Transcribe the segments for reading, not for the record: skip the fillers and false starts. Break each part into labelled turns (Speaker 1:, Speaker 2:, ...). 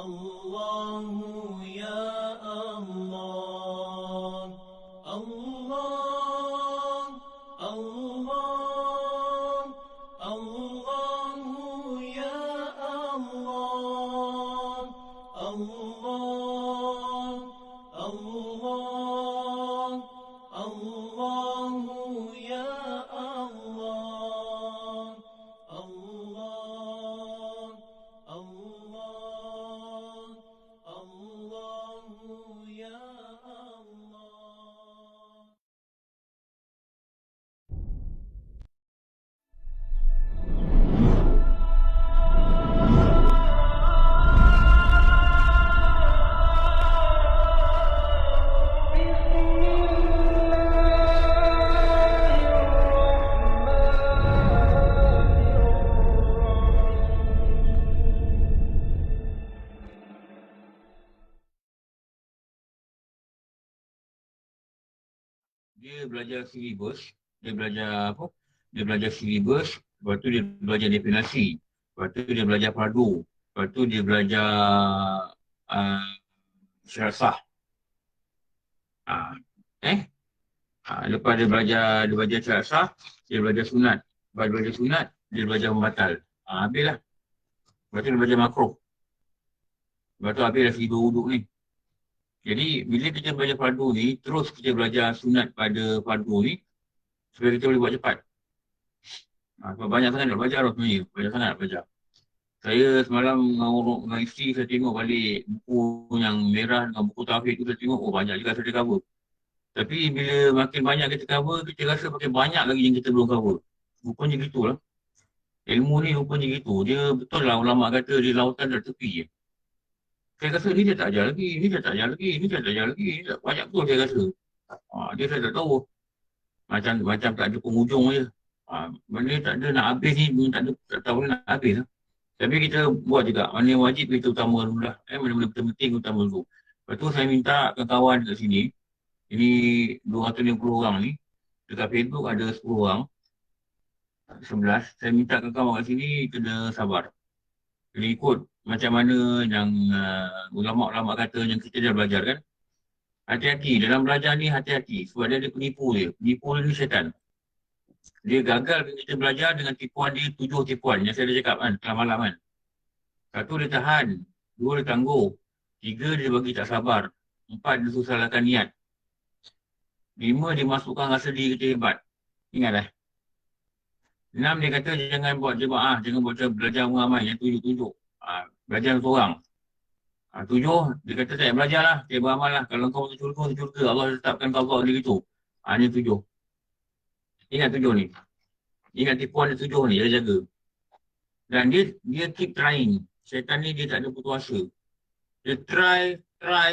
Speaker 1: الله يا الله الله الله الله يا الله الله الله الله يا الله الله الله الله يا الله.
Speaker 2: Dia belajar syllabus, dia belajar apa? Dia belajar syllabus, lepas tu dia belajar definasi, lepas tu dia belajar padu, lepas tu dia belajar uh, syarat sah. Uh, eh? Lepas dia belajar syarat sah, dia belajar sunat. Lepas dia belajar sunat, dia belajar membatal. Habislah. Lepas tu dia belajar makruh. Lepas tu habislah dua wuduk ni. Jadi, bila kita belajar fardu ni, terus kita belajar sunat pada fardu ni, supaya kita boleh buat cepat. Sebab banyak sangat nak belajar sebenarnya. Banyak sangat nak belajar. Saya semalam dengan isteri, saya tengok balik buku yang merah dengan buku tahfiz tu, saya tengok, oh banyak juga saya cover. Tapi bila makin banyak kita cover, kita rasa makin banyak lagi yang kita belum cover. Rupanya gitulah. Ilmu ni rupanya gitu. Dia betul lah ulama kata dia lautan dan tepi je. Saya rasa ni dia tak ajar lagi, ni dia tak ajar lagi, ni dia tak ajar lagi. Ni tak, banyak betul saya rasa. Dia saya tak tahu. Macam tak ada penghujung je. Benda tak ada nak habis ni, tak ada, tak tahu nak habis lah. Tapi kita buat juga. Mana yang wajib kita utama dulu lah. Mana-mana penting utama dulu. Lepas tu saya minta kawan dekat sini. Ini 250 orang ni. Dekat Facebook ada 10 orang. 11. Saya minta kawan kat sini kena sabar. Kena ikut macam mana yang ulama-ulama kata yang kita dah belajar kan. Hati-hati. Dalam belajar ni hati-hati. Sebab dia ada penipu dia. Penipu dia ni syaitan. Dia gagal kita belajar dengan tipuan dia 7 tipuan. Yang saya dah cakap kan. Tengah malam kan. 1 dia tahan. 2 dia tangguh. 3 dia bagi tak sabar. 4 dia susahkan niat. 5 dia masukkan rasa diri kita hebat. Ingat dah. 6 dia kata jangan buat jemaah. Jangan buat belajar mengamai. Yang tunjuk-tunjuk. Belajar seorang. 7 dia kata tak belajar lah. Saya beramal lah. Kalau kau syurga, Allah tetapkan kau Allah dia gitu. Ini 7. Ingat 7 ni. Ingat tipuan dia 7 ni. Dia jaga. Dan dia keep trying. Syaitan ni dia tak ada putus asa. Dia try,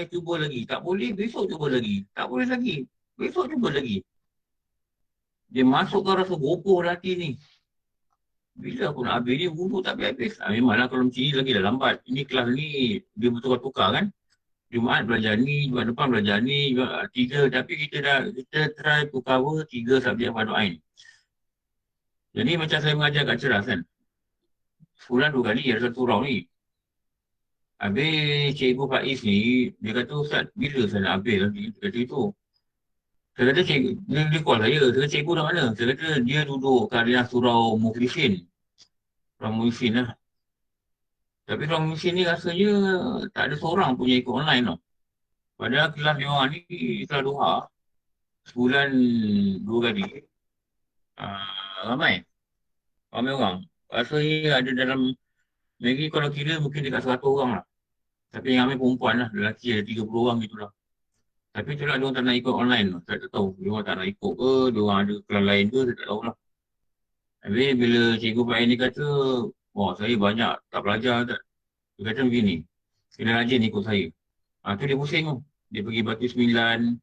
Speaker 2: cuba lagi. Tak boleh, besok cuba lagi. Tak boleh lagi. Besok cuba lagi. Dia masukkan rasa gopoh hati ni. Bila aku nak habis ni, wuduk tak habis-habis. Memanglah kalau macam ni lagi dah lambat. Ini kelas ni, dia bertukar-tukar kan. Jumaat belajar ni, Jumaat depan belajar ni, 3. Tapi kita try to cover 3 subjek fardu ain. Jadi macam saya mengajar kat Ceras kan. Sebulan 2 kali ada satu round ni. Habis Cikgu Faiz ni, dia kata, Ustaz, bila saya nak habis lagi? Dia kata itu. Saya kata, cikgu, dia call saya. Saya kata, cikgu dah mana? Saya kata, dia duduk karya surau Muflisin. Surau Muflisin lah. Tapi surau Muflisin ni rasanya tak ada seorang punya ikut online tau. Padahal kelas dia orang ni, kelas Doha, sebulan 2 kali. Ramai orang. Rasanya ada dalam, lagi kalau kira mungkin dekat 100 orang lah. Tapi yang ramai perempuan lah, lelaki ada 30 orang gitu lah. Tapi itulah dia orang tak nak ikut online tu. Saya tak tahu. Dia orang tak nak ikut ke, dia orang ada kelas lain ke, saya tak tahu lah. Habis bila Cikgu Pak ni kata, wah saya banyak tak belajar tak. Dia kata begini, kena rajin ikut saya. Tu dia pusing tu. Dia pergi Batu 9.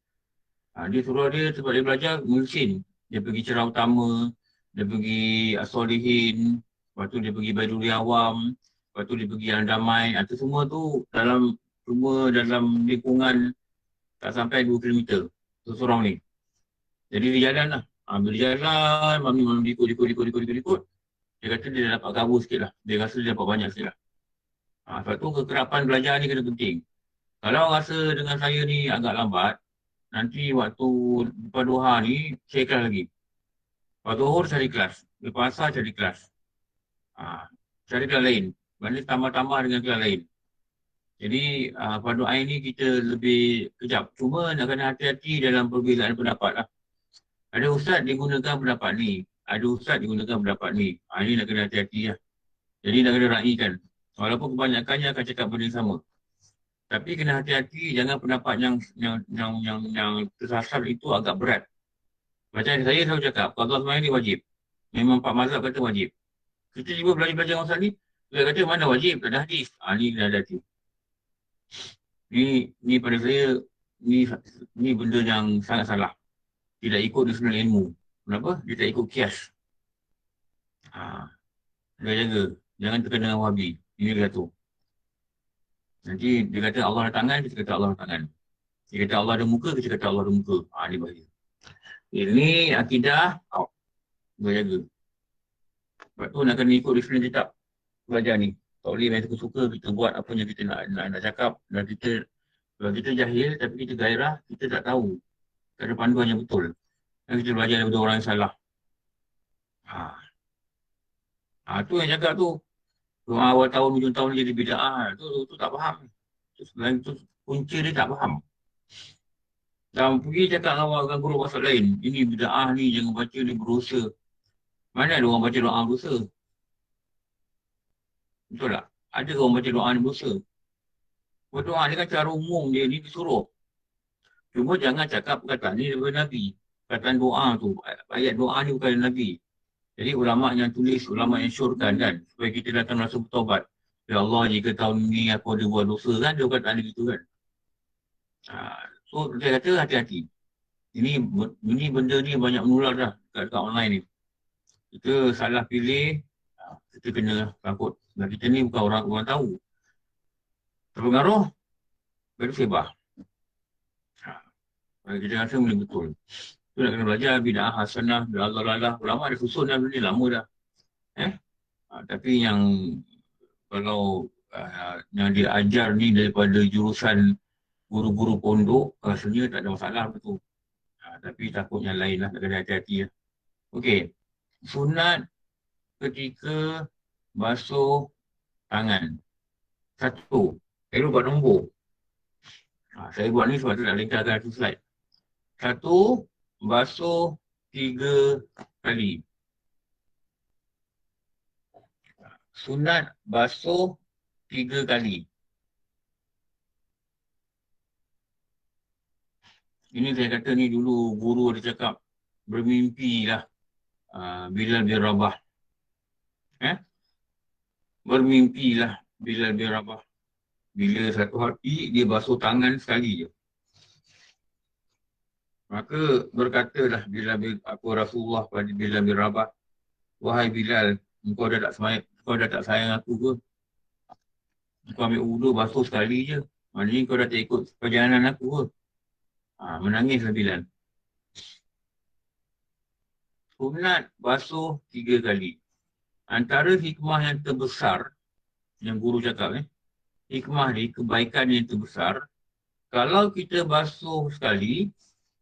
Speaker 2: Dia suruh dia sebab dia belajar mesin. Dia pergi Cerah Utama, dia pergi As-Solihin, lepas tu dia pergi Baiduri Awam, lepas tu dia pergi Yang Damai. Itu semua tu dalam lingkungan tak sampai 2 km seorang ni. Jadi dia jalan lah. Bila dia jalan, Mami ikut. Dia kata dia dapat cover sikit lah. Dia rasa dia dapat banyak sikit lah. Sebab tu kekerapan belajar ni kena penting. Kalau rasa dengan saya ni agak lambat, nanti waktu lepas duha ni, saya kelas lagi. Lepas zuhur cari kelas. Lepas asar cari kelas. Ha, cari kelas lain. Maknanya tambah-tambah dengan kelas lain. Jadi, pada air ni kita lebih kejap. Cuma nak kena hati-hati dalam perbezaan pendapat lah. Ada ustaz dia gunakan pendapat ni. Ada ustaz dia gunakan pendapat ni. Ini nak kena hati-hati lah. Jadi nak kena raikan. Walaupun kebanyakannya akan cakap benda yang sama. Tapi kena hati-hati jangan pendapat yang tersasar itu agak berat. Macam saya selalu cakap, qadha sembahyang ni wajib. Memang Pak Mazhab kata wajib. Kita cuba belajar-belajar masa ni, dia kata mana wajib, tak ada hadis. Ni kena hati. Ni pada saya, ni benda yang sangat salah. Tidak ikut disiplin ilmu. Kenapa? Dia tak ikut kias. Dia jaga. Jangan terkena dengan wahabi. Ini dia tu. Nanti dia kata Allah ada tangan, kita kata Allah ada tangan. Dia kata Allah ada muka, kita kata Allah ada muka. Ini bahaya. Ini akidah, dia jaga. Sebab tu nak kena ikut disiplin tetap belajar ni. Tak boleh main suka-suka kita buat apa yang kita nak cakap. Dan kita, kalau kita jahil tapi kita gairah, kita tak tahu. Tak ada panduan yang betul. Dan kita belajar daripada orang yang salah. Tu yang cakap tu. Doa awal tahun, hujung tahun jadi bida'ah. Tu tak faham. Selain tu punca dia tak faham. Dan pergi cakap dengan guru pasal lain. Ini bida'ah ni, jangan baca ni berusaha. Mana ada orang baca doa berusaha? Betul tak? Ada orang baca doa ni berusaha. Berdoa ni kan cara umum dia ni disuruh. Cuma jangan cakap perkataan ni daripada Nabi. Perkataan doa tu. Ayat doa ni bukan dari Nabi. Jadi ulama' yang tulis, ulama' yang syorkan kan. Supaya kita datang rasa bertobat. Ya Allah, jika tahun ni aku ada buat dosa kan. Dia kata ada gitu kan. So, saya kata hati-hati. Ini benda ni banyak menular dah dekat online ni. Kita salah pilih, kita kena takut. Dan kita ni bukan orang tahu. Terpengaruh, baru sebar. Kita rasa boleh betul. Tu nak kena belajar bid'ah hasanah, Allah. Ulama ada susun dah benda ni lama dah. Tapi yang kalau yang dia ajar ni daripada jurusan guru-guru pondok, rasanya tak ada masalah betul. Tapi takut yang lain lah, nak kena hati-hati lah. Okey, sunat ketika basuh tangan. 1, saya buat nombor. Saya buat ni sebab tu nak lengkarkan satu slide. 1, basuh 3 kali. Sunat basuh 3 kali. Ini saya kata ni dulu guru ada cakap bermimpilah Bilal bin Rabah. Bermimpilah Bilal bin Rabah. Bila satu hari dia basuh tangan sekali je. Maka berkatalah aku Rasulullah pada Bilal bin Rabah, wahai Bilal, engkau dah tak sayang aku ke? Engkau ambil wudu basuh sekali je. Maknanya kau dah tak ikut perjalanan aku ke? Menangislah Bilal. Sunat basuh 3 kali. Antara hikmah yang terbesar yang guru cakap hikmah ni, kebaikan yang terbesar, kalau kita basuh sekali,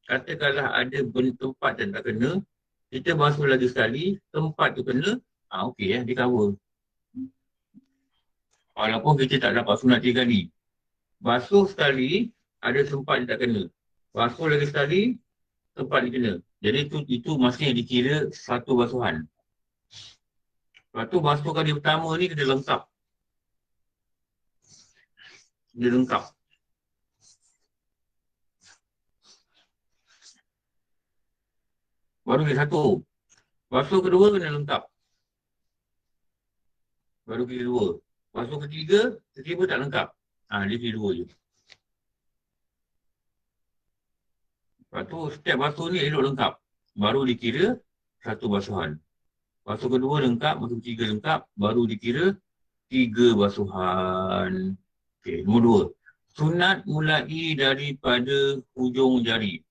Speaker 2: katakanlah ada tempat yang tak kena, kita basuh lagi sekali, tempat tu kena, okey dia cover. Walaupun kita tak dapat sunat 3 kali. Basuh sekali, ada tempat yang tak kena. Basuh lagi sekali, tempat yang kena. Jadi itu masih dikira satu basuhan. Lepas tu basuh kali pertama ni kena lengkap. Dia lengkap. Baru dia satu. Basuh kedua kena lengkap. Baru kedua. Basuh ketiga tak lengkap. Dia kedua je. Lepas tu setiap basuh ni elok lengkap. Baru dikira satu basuhan. Basuh kedua lengkap, basuh ketiga lengkap, baru dikira 3 basuhan. Okey, nombor 2. Sunat mulai daripada hujung jari.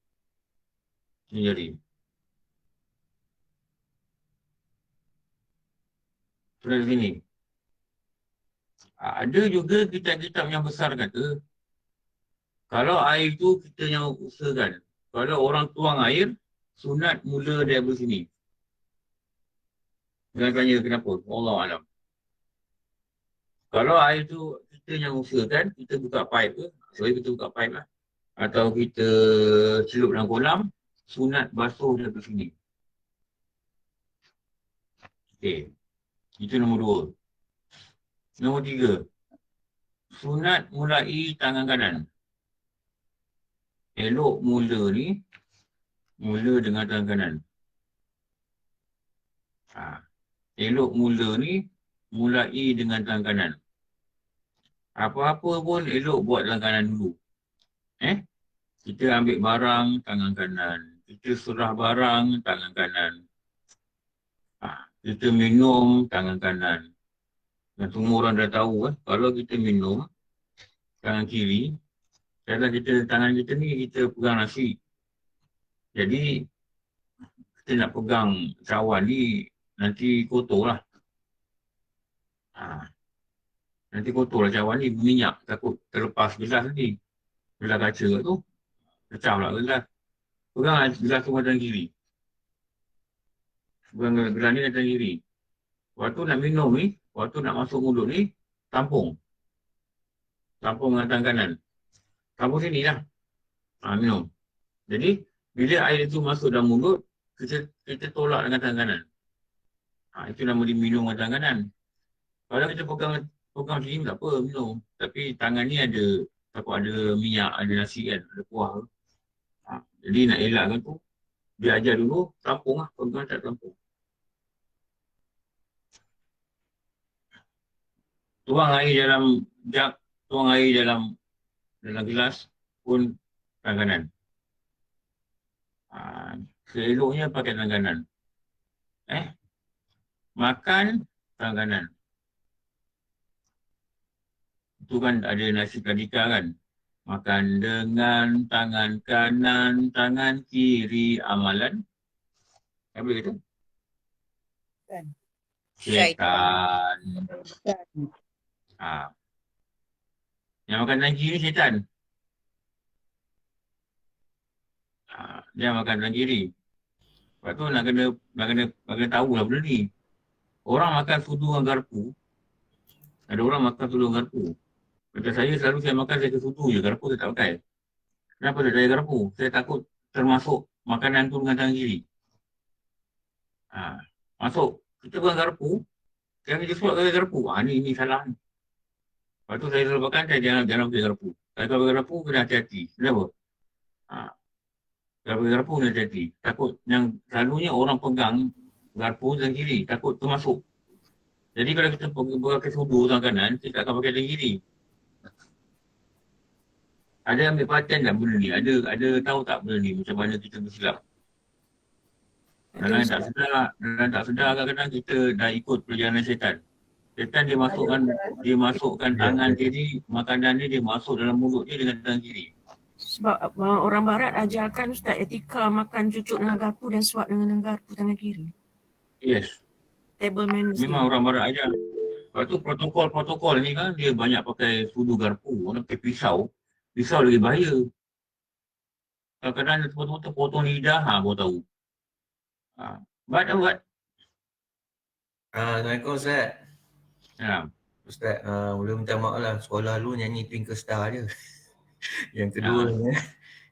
Speaker 2: Jari. Sunat sini. Ada juga kitab-kitab yang besar kata, kalau air tu kita yang usahakan. Kalau orang tuang air, sunat mula daripada sini. Jangan tanya kenapa. Allah alam. Kalau air tu kita yang usahakan, kita buka pipe ke, sebab kita buka pipe lah. Atau kita celup dalam kolam, sunat basuh daripada sini. Okey. Itu nombor 2. Nombor 3. Sunat mulai tangan kanan. Elok mula ni, mula dengan tangan kanan. Elok mula ni, mulai dengan tangan kanan. Apa-apa pun elok buat tangan kanan dulu. Kita ambil barang, tangan kanan. Kita serah barang, tangan kanan. Kita minum, tangan kanan. Dan semua orang dah tahu, kalau kita minum, tangan kiri, kalau tangan kita ni, kita pegang nasi. Jadi, kita nak pegang cawan ni, nanti kotor lah. Nanti kotor lah cawan ni, berminyak. Takut terlepas gelas nanti. Gelas kaca tu, pecah pula gelas. Pegang gelas tu tangan kiri. Pegang gelas ni tangan kiri. Waktu nak minum ni, waktu nak masuk mulut ni, tampung. Tampung dengan tangan kanan. Tampung sini lah. Minum. Jadi, bila air itu masuk dalam mulut, kita tolak dengan tangan kanan. Itu nama dia minum dengan tangan kanan. Kalau kita pegang sini, tak apa minum. Tapi tangan ni ada, takut ada minyak, ada nasi kan, ada kuah. Jadi nak elakkan tu, dia ajar dulu, tampung lah. Pegang tak tampung. Tuang air dalam jug, tuang air dalam gelas pun tangan kanan. Seeloknya pakai tangan kanan. Makan tangan kanan. Itu kan ada nasi kadika kan. Makan dengan tangan kanan, tangan kiri amalan. Apa kata? Syaitan. Yang makan tangan kiri syaitan. Dia makan tangan kiri. Lepas tu nak kena tahu lah benda ni. Orang makan sudu dengan garpu. Ada orang makan sudu dengan garpu. Macam saya selalu makan saya ke sudu je. Garpu saya tak pakai. Kenapa tak saya garpu? Saya takut termasuk makanan tu dengan tangan kiri. Masuk. Kita pegang garpu. Jangan kita suap pakai garpu. Ni salah ni. Lepas tu saya selalu makan, saya jangan pakai garpu. Kalau pakai garpu, kena hati-hati. Kenapa? Kalau pakai garpu, kena hati-hati. Takut yang selalunya orang pegang garpu tangan kiri. Takut termasuk. Jadi kalau kita pakai sudu tangan kanan, kita tak akan pakai tangan kiri. Ada ambil perhatian tak benda ni? Ada tahu tak benda ni? Macam mana kita bersilap? Dalam tak sedar kadang-kadang kita dah ikut perjalanan syaitan. Syaitan dia masukkan tangan kiri, makanan ni dia masuk dalam mulut dia dengan tangan kiri.
Speaker 3: Sebab orang barat ajarkan Ustaz etika makan cucuk dengan garpu dan suap dengan garpu tangan kiri.
Speaker 2: Yes.
Speaker 3: Table manners.
Speaker 2: Memang orang barat ajar. Lepas tu protokol ni kan dia banyak pakai sudu garpu, orang pakai pisau. Pisau lagi bahaya. Kadang-kadang betul-betul potong lidah, baru tahu. Buat.
Speaker 4: Assalamualaikum Ustaz.
Speaker 2: Ya.
Speaker 4: Ustaz, boleh minta maaf lah. Sekolah dulu nyanyi Twinkle Star je. Yang kedua,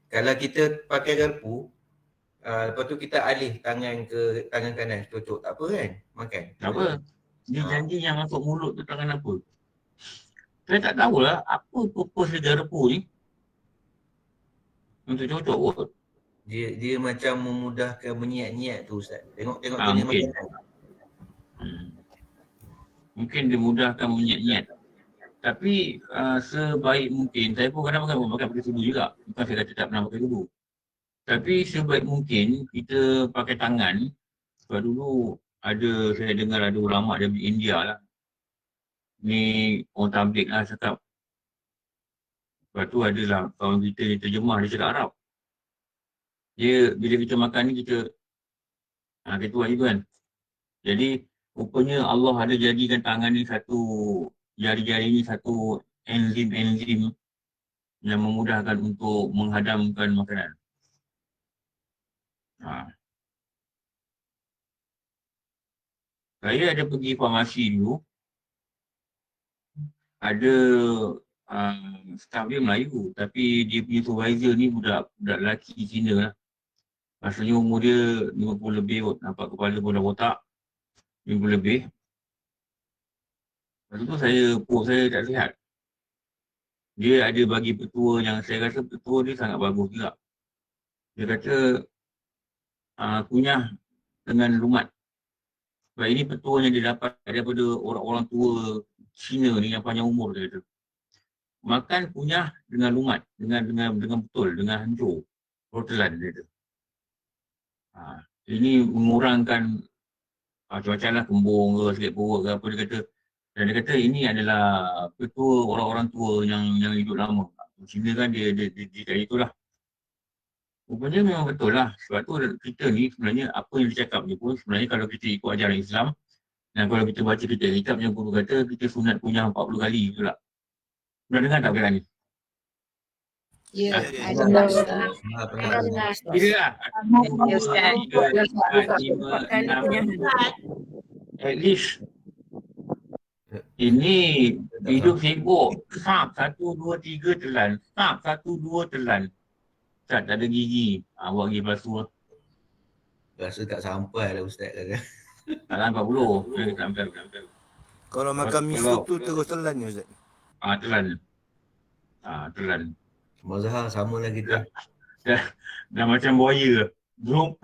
Speaker 4: kalau kita pakai garpu, lepas tu kita alih tangan ke tangan kanan, cocok. Tak apa kan? Makan.
Speaker 2: Tak apa. Dia janji yang masuk mulut tu tangan apa. Saya tak tahulah apa purpose dia garpu ni. Untuk cocok kot.
Speaker 4: Dia macam memudahkan menyiat-nyiat tu Ustaz. Tengok jenis
Speaker 2: mungkin.
Speaker 4: makanan.
Speaker 2: Mungkin dia mudahkan menyiat-nyiat. Tapi sebaik mungkin, saya pun kadang-kadang pakai sudu juga. Bukan saya kata tak pernah pakai sudu. Tapi sebaik mungkin kita pakai tangan. Sebab dulu saya dengar ada ulama dari India lah. Ni orang tablik lah cakap. Lepas tu adalah kawan kita dia terjemah, dia cakap Arab. Dia bila kita makan ni kita buat juga kan. Jadi rupanya Allah ada jadikan tangan ni satu jari-jari ni satu enzim-enzim yang memudahkan untuk menghadamkan makanan. Saya ada pergi farmasi dulu, ada staff dia Melayu, tapi dia punya supervisor ni budak lelaki Cina lah. Rasanya umur dia 50 lebih kot, nampak kepala pun dah botak, 50 lebih. Lepas tu saya tak sihat. Dia ada bagi petua yang saya rasa petua dia sangat bagus juga. Dia kata kunyah dengan lumat. Sebab ini petua yang dia dapat daripada orang-orang tua Cina ni yang panjang umur, dia kata. Makan kunyah dengan lumat, dengan betul, dengan hancur, rotelan, dia kata. Ini mengurangkan macam-macam lah, kembung ke, sakit perut ke apa, dia kata. Dan dia kata ini adalah petua orang-orang tua yang hidup lama. Cina kan dia tak itulah. Rupanya memang betul lah. Sebab tu kita ni sebenarnya apa yang dicakap ni pun sebenarnya kalau kita ikut ajaran Islam dan kalau kita baca kitab yang guru kata kita sunat kunyah 40 kali, betul tak? Pernah dengar tak perkara ni?
Speaker 5: Ya, ada
Speaker 4: Pernah.
Speaker 2: Kira lah.
Speaker 5: Ya, Ustaz.
Speaker 3: 4 kali kunyah.
Speaker 2: At least ini hidup sibuk. Sap 1, 2, 3 telan. Sap 1, 2 telan. Tak ada gigi. Awak gigi palsu lah.
Speaker 4: Rasa tak sampai lah Ustaz kata.
Speaker 2: Tak sampai 40. Tak sampai.
Speaker 6: Kalau makan mi soto terus telan ni Ustaz.
Speaker 2: Telan. Telan.
Speaker 4: Mazhar sama lah kita.
Speaker 2: Dah macam buaya. Zoom.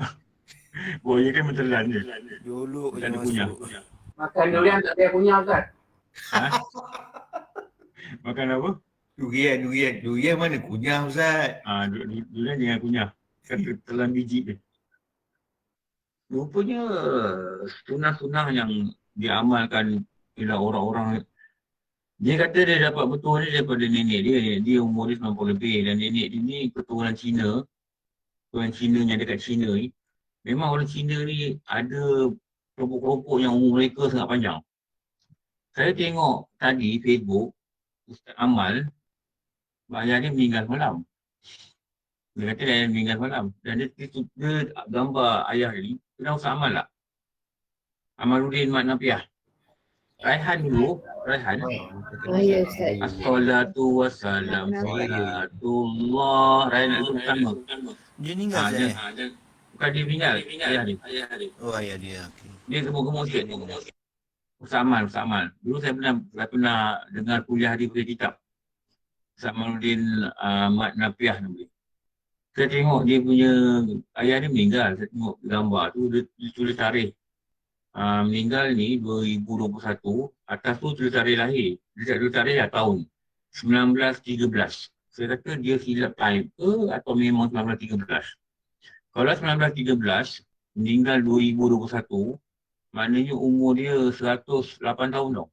Speaker 2: Buaya kan mentelan je.
Speaker 6: Jolok je
Speaker 2: Tak ada kunyah.
Speaker 6: masuk.
Speaker 7: Makan durian tak payah kunyah Ustaz.
Speaker 2: Makan apa?
Speaker 4: Durian mana kunyah Ustaz?
Speaker 2: Durian jangan kunyah. Kata telan biji dia. Rupanya sunah-sunah yang diamalkan oleh orang-orang. Dia kata dia dapat betul ni daripada nenek dia. Dia umur dia 90 lebih dan nenek dia ni keturunan Cina. Keturunan Cina yang dekat Cina ni. Memang orang Cina ni ada kelompok-kelompok yang umur mereka sangat panjang. Saya tengok tadi Facebook, Ustaz Amal, ayah dia meninggal malam. Dia kata dia meninggal malam. Dan dia gambar ayah dia ni, kenal Ustaz Amal tak? Amaluddin Mat Napiah. Raihan dulu, Raihan.
Speaker 5: Ya, Ustaz.
Speaker 2: Assalatu wassalam, salatullah. Raihan itu pertama.
Speaker 6: Dia meninggal Ustaz.
Speaker 2: Bukan dia meninggal, ayah dia.
Speaker 6: Oh ayah dia. Okay.
Speaker 2: Dia gemuk-gemuk sikit. Ustaz Amal. Dulu saya pernah dengar kuliah dia pada kitab. Ustaz Amaluddin Mat Napiah nama dia. Saya tengok dia punya ayah dia meninggal. Saya tengok gambar tu, dia tulis tarikh. Meninggal ni 2021, atas tu tulis tarikh lahir. Dia tak tulis tarikh lah tahun 1913. Saya kata dia silap type ke atau memang 1913. Kalau 1913, meninggal 2021, maknanya umur dia 108 tahun tau.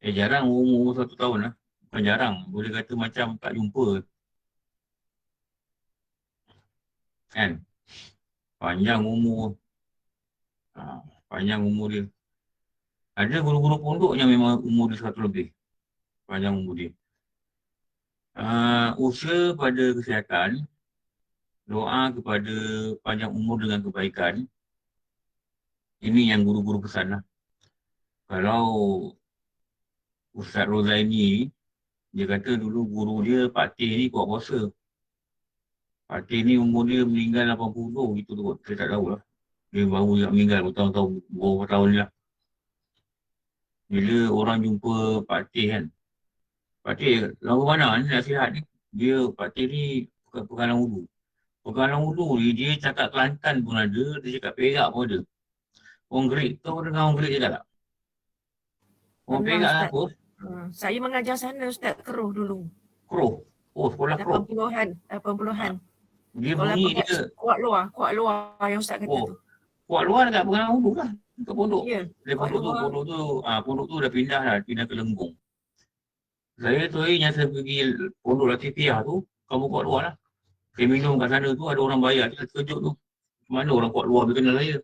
Speaker 2: Jarang umur 1 tahun lah. Bukan jarang, boleh kata macam tak jumpa. Kan? Panjang umur dia. Ada guru-guru pondok yang memang umur dia 100 lebih. Panjang umur dia. Usaha pada kesihatan, doa kepada panjang umur dengan kebaikan. Ini yang guru-guru pesan lah. Kalau Ustaz Rozaini, dia kata dulu guru dia Pak Teh ni kuat puasa. Pak Teh ni umur dia meninggal 80 gitu tu. Saya tak tahu lah. Dia baru nak meninggal beberapa tahun ni lah. Bila orang jumpa Pak Teh kan. Pak Teh, lagu mana ni nak sihat ni? Pak Teh ni pekalan wudu. Pekalan wudu ni dia cakap Kelantan pun ada, dia cakap Perak pun ada. Orang Gerik, kau dengar orang Gerik cakap tak? Orang Perak lah apa?
Speaker 3: Saya mengajar sana Ustaz, Keruh dulu.
Speaker 2: Keruh. Oh, sekolah Keruh.
Speaker 3: 80-an.
Speaker 2: Dia
Speaker 3: Sekolah
Speaker 2: bunyi dia.
Speaker 3: Kuat luar yang Ustaz kata tu.
Speaker 2: Kuat luar dekat pekalan wudu lah. Dekat pondok.
Speaker 3: Ya.
Speaker 2: Dari pondok tu dah pindah ke Lenggong. Saya tu yang saya pergi pondok Latifiyah tu, kamu kuat luar lah. Saya minum kat sana tu, ada orang bayar. Saya terkejut tu. Mana orang kuat luar berkenal saya?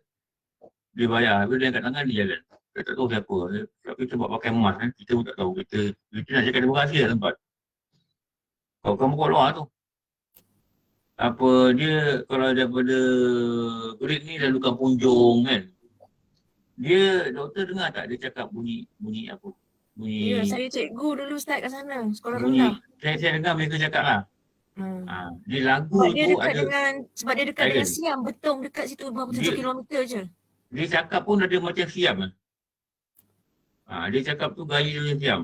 Speaker 2: Dia bayar, habis dia angkat tangan, dia jalan. Kita tak tahu siapa. Tapi kita buat pakai emas kan, kita pun tak tahu. Kita nak cakap terima kasih lah tempat. Kalau kamu kat luar tu. Apa dia, kalau daripada kulit ni lalu kampung Jong kan. Dia, doktor dengar tak dia cakap bunyi apa? Bunyi,
Speaker 3: Ya, saya cikgu dulu Ustaz kat sana, sekolah
Speaker 2: bunyi,
Speaker 3: rendah.
Speaker 2: saya dengar mereka cakap lah. Dia lagu
Speaker 3: Sebab dia
Speaker 2: tu
Speaker 3: dekat
Speaker 2: ada,
Speaker 3: sebab dia dekat dengan
Speaker 2: Thailand.
Speaker 3: Siam, Betong dekat situ berapa 7
Speaker 2: Dia-
Speaker 3: kilometer je.
Speaker 2: Dia cakap pun ada macam Siam kan. Dia cakap tu gaya dia macam Siam.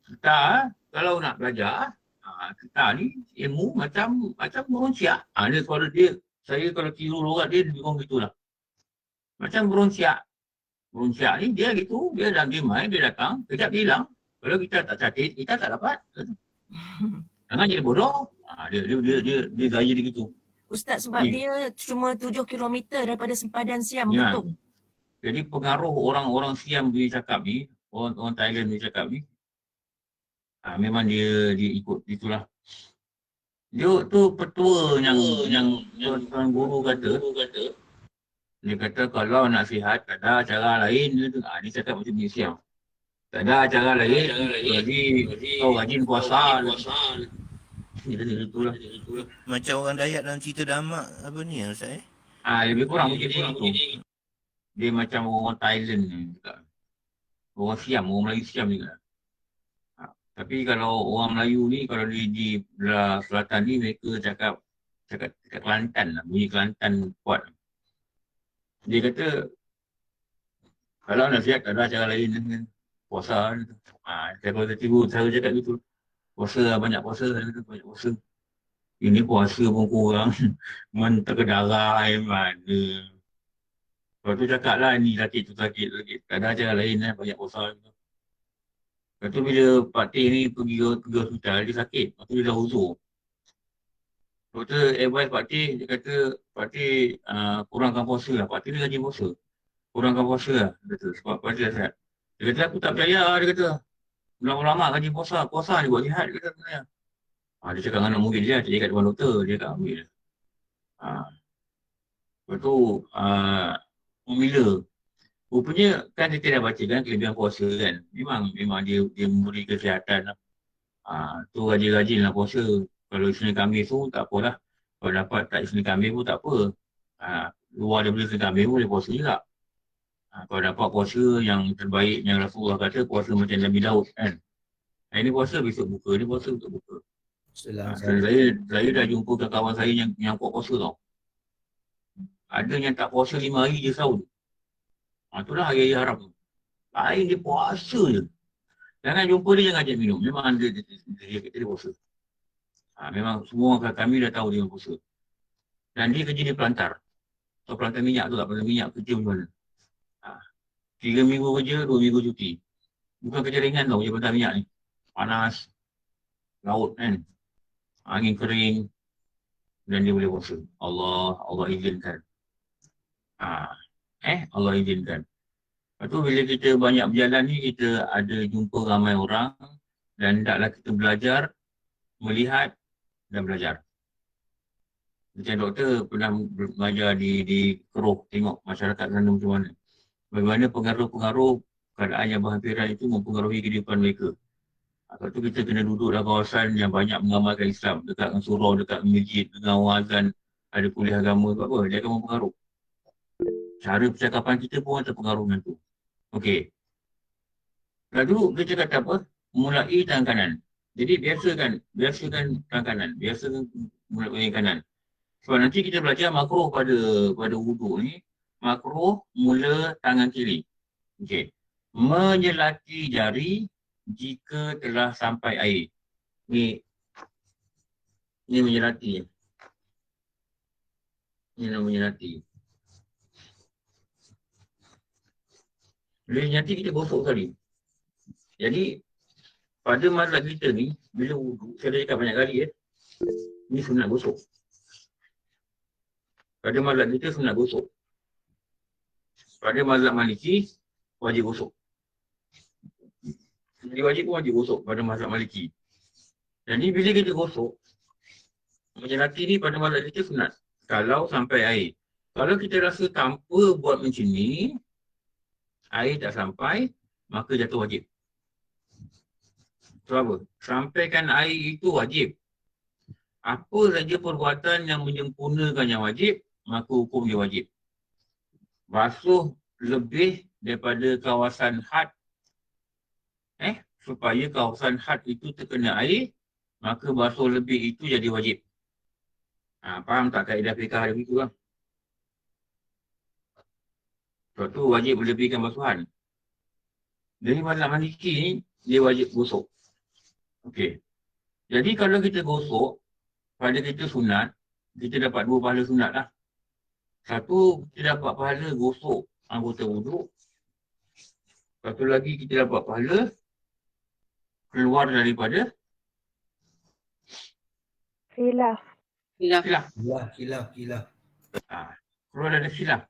Speaker 2: Kita kalau nak belajar, kita ni ilmu macam beronciak. Dia suara dia, saya kalau tiru lorat dia lebih kurang gitulah. Macam beronciak. Beronciak ni dia gitu, dia dah main, dia datang, kejap dia hilang. Kalau kita tak catat, kita tak dapat. Jangan jadi bodoh. Dia gaya dia gitu.
Speaker 3: Ustaz sebab
Speaker 2: Ya.
Speaker 3: dia cuma 7 kilometer daripada sempadan Siam,
Speaker 2: Ya.
Speaker 3: Betong.
Speaker 2: Jadi pengaruh orang-orang Siam dia cakap ni, orang Thailand dia cakap ni, memang dia ikut itulah. Dia tu petua yang tuan guru kata, dia kata kalau nak sihat tak ada cara lain. Dia cakap macam ni Siam. Tak ada cara lain, jadi kau rajin puasa. Dia kata itulah.
Speaker 6: Macam orang Dayak dalam cerita Damak apa ni Ustaz
Speaker 2: Lebih kurang macam itu. Dia macam orang Thailand ni juga. Orang Siam, orang Melayu Siam juga. Tapi kalau orang Melayu ni, kalau di belah selatan ni, mereka cakap Kelantan lah, bunyi Kelantan kuat. Dia kata, kalau nak sihat tak ada cara lain kan. Puasa. Kalau tiba-tiba saya cakap gitu. Puasa lah, banyak puasa. Banyak puasa. Ini puasa pun kurang. Mentah ke darah mana. Lepas tu cakap lah ni sakit tu sakit. Tak ada cara lain lah, banyak puasa. Lepas tu bila Pak Teh ni pergi ke hospital, dia sakit. Lepas tu dia dah uzur. Doktor advice Pak Teh, dia kata Pak Teh kurangkan puasa lah. Pak Teh ni rajin puasa. Kurangkan puasa lah. Dia kata, sebab Pak Teh dah sihat. Dia kata aku tak percaya lah, dia kata. Ulama-ulama rajin puasa. Puasa ni buat sihat, dia kata sebenarnya. Dia cakap dengan anak murid dia, dia cakap depan doktor, dia cakap ambil dia. Lepas tu, bila rupanya kan kita dah baca kan kelebihan puasa kan. Memang dia memberi kesihatan lah. Tu rajin-rajin lah puasa. Kalau Isnin Khamis tu tak apalah. Kalau dapat tak Isnin Khamis pun tak apa. Luar daripada Isnin Khamis pun boleh puasa juga. Kalau dapat puasa yang terbaik yang Rasulullah kata puasa macam Nabi Daud kan. Ini puasa besok buka, ni puasa besok buka. Saya dah jumpa kawan saya yang kuat puasa tau. Ada yang tak puasa 5 hari je sahur. Itulah hari-hari haram tu. Lain dia puasa je. Jangan jumpa dia, jangan ajak minum. Memang dia puasa. Memang semua kami dah tahu dia puasa. Dan dia kerja di pelantar. So pelantar minyak tu tak, pelantar minyak kerja macam mana. 3 minggu kerja, 2 minggu cuti. Bukan kerja ringan tau, kerja pelantar minyak ni. Panas, laut kan. Angin kering. Dan dia boleh puasa. Allah izinkan. Allah izinkan. Lepas tu bila kita banyak berjalan ni, kita ada jumpa ramai orang dan hendaklah kita belajar, melihat dan belajar. Macam doktor pernah mengajar di Keroh, tengok masyarakat sana macam mana. Bagaimana pengaruh-pengaruh keadaan yang berhampiran itu mempengaruhi kehidupan mereka. Lepas tu kita kena duduk dalam kawasan yang banyak mengamalkan Islam, dekat dengan surau, dekat masjid, dengan orang azan, ada kuliah agama, apa, dia akan mempengaruh. Cara percakapan kita pun terpengaruh dengan tu. Okey. Lalu kita kata apa? Mulai tangan kanan. Jadi biasakan tangan kanan. Biasakan mulai kanan. Sebab nanti kita belajar makruh pada wuduk ni. Makruh mula tangan kiri. Okey. Menyelati jari jika telah sampai air. Ni menyelati. Ini nama menyelati. Bila nyati kita gosok sekali. Jadi pada mazhab kita ni, bila wuduk, saya dah cakap banyak kali ni sunat gosok. Pada mazhab kita sunat gosok. Pada mazhab Maliki, wajib gosok. Jadi wajib pun wajib gosok pada mazhab Maliki. Jadi bila kita gosok, menyelati ni pada mazhab kita sunat. Kalau sampai air. Kalau kita rasa tanpa buat macam ni, air tak sampai, maka jatuh wajib. Sebab apa? Sampaikan air itu wajib. Apa saja perbuatan yang menyempurnakan yang wajib, maka hukum dia wajib. Basuh lebih daripada kawasan had, supaya kawasan had itu terkena air, maka basuh lebih itu jadi wajib. Faham tak kaedah fiqh ada begitu lah. Sebab tu wajib melebihkan basuhan. Jadi mazhab Maliki ni, dia wajib gosok. Okey. Jadi kalau kita gosok, pada kita sunat, kita dapat 2 pahala sunat lah. Satu, kita dapat pahala gosok anggota wuduk. Satu lagi, kita dapat pahala keluar daripada
Speaker 5: Khilaf.
Speaker 2: khilaf.
Speaker 4: Khilaf.
Speaker 2: Keluar dari khilaf.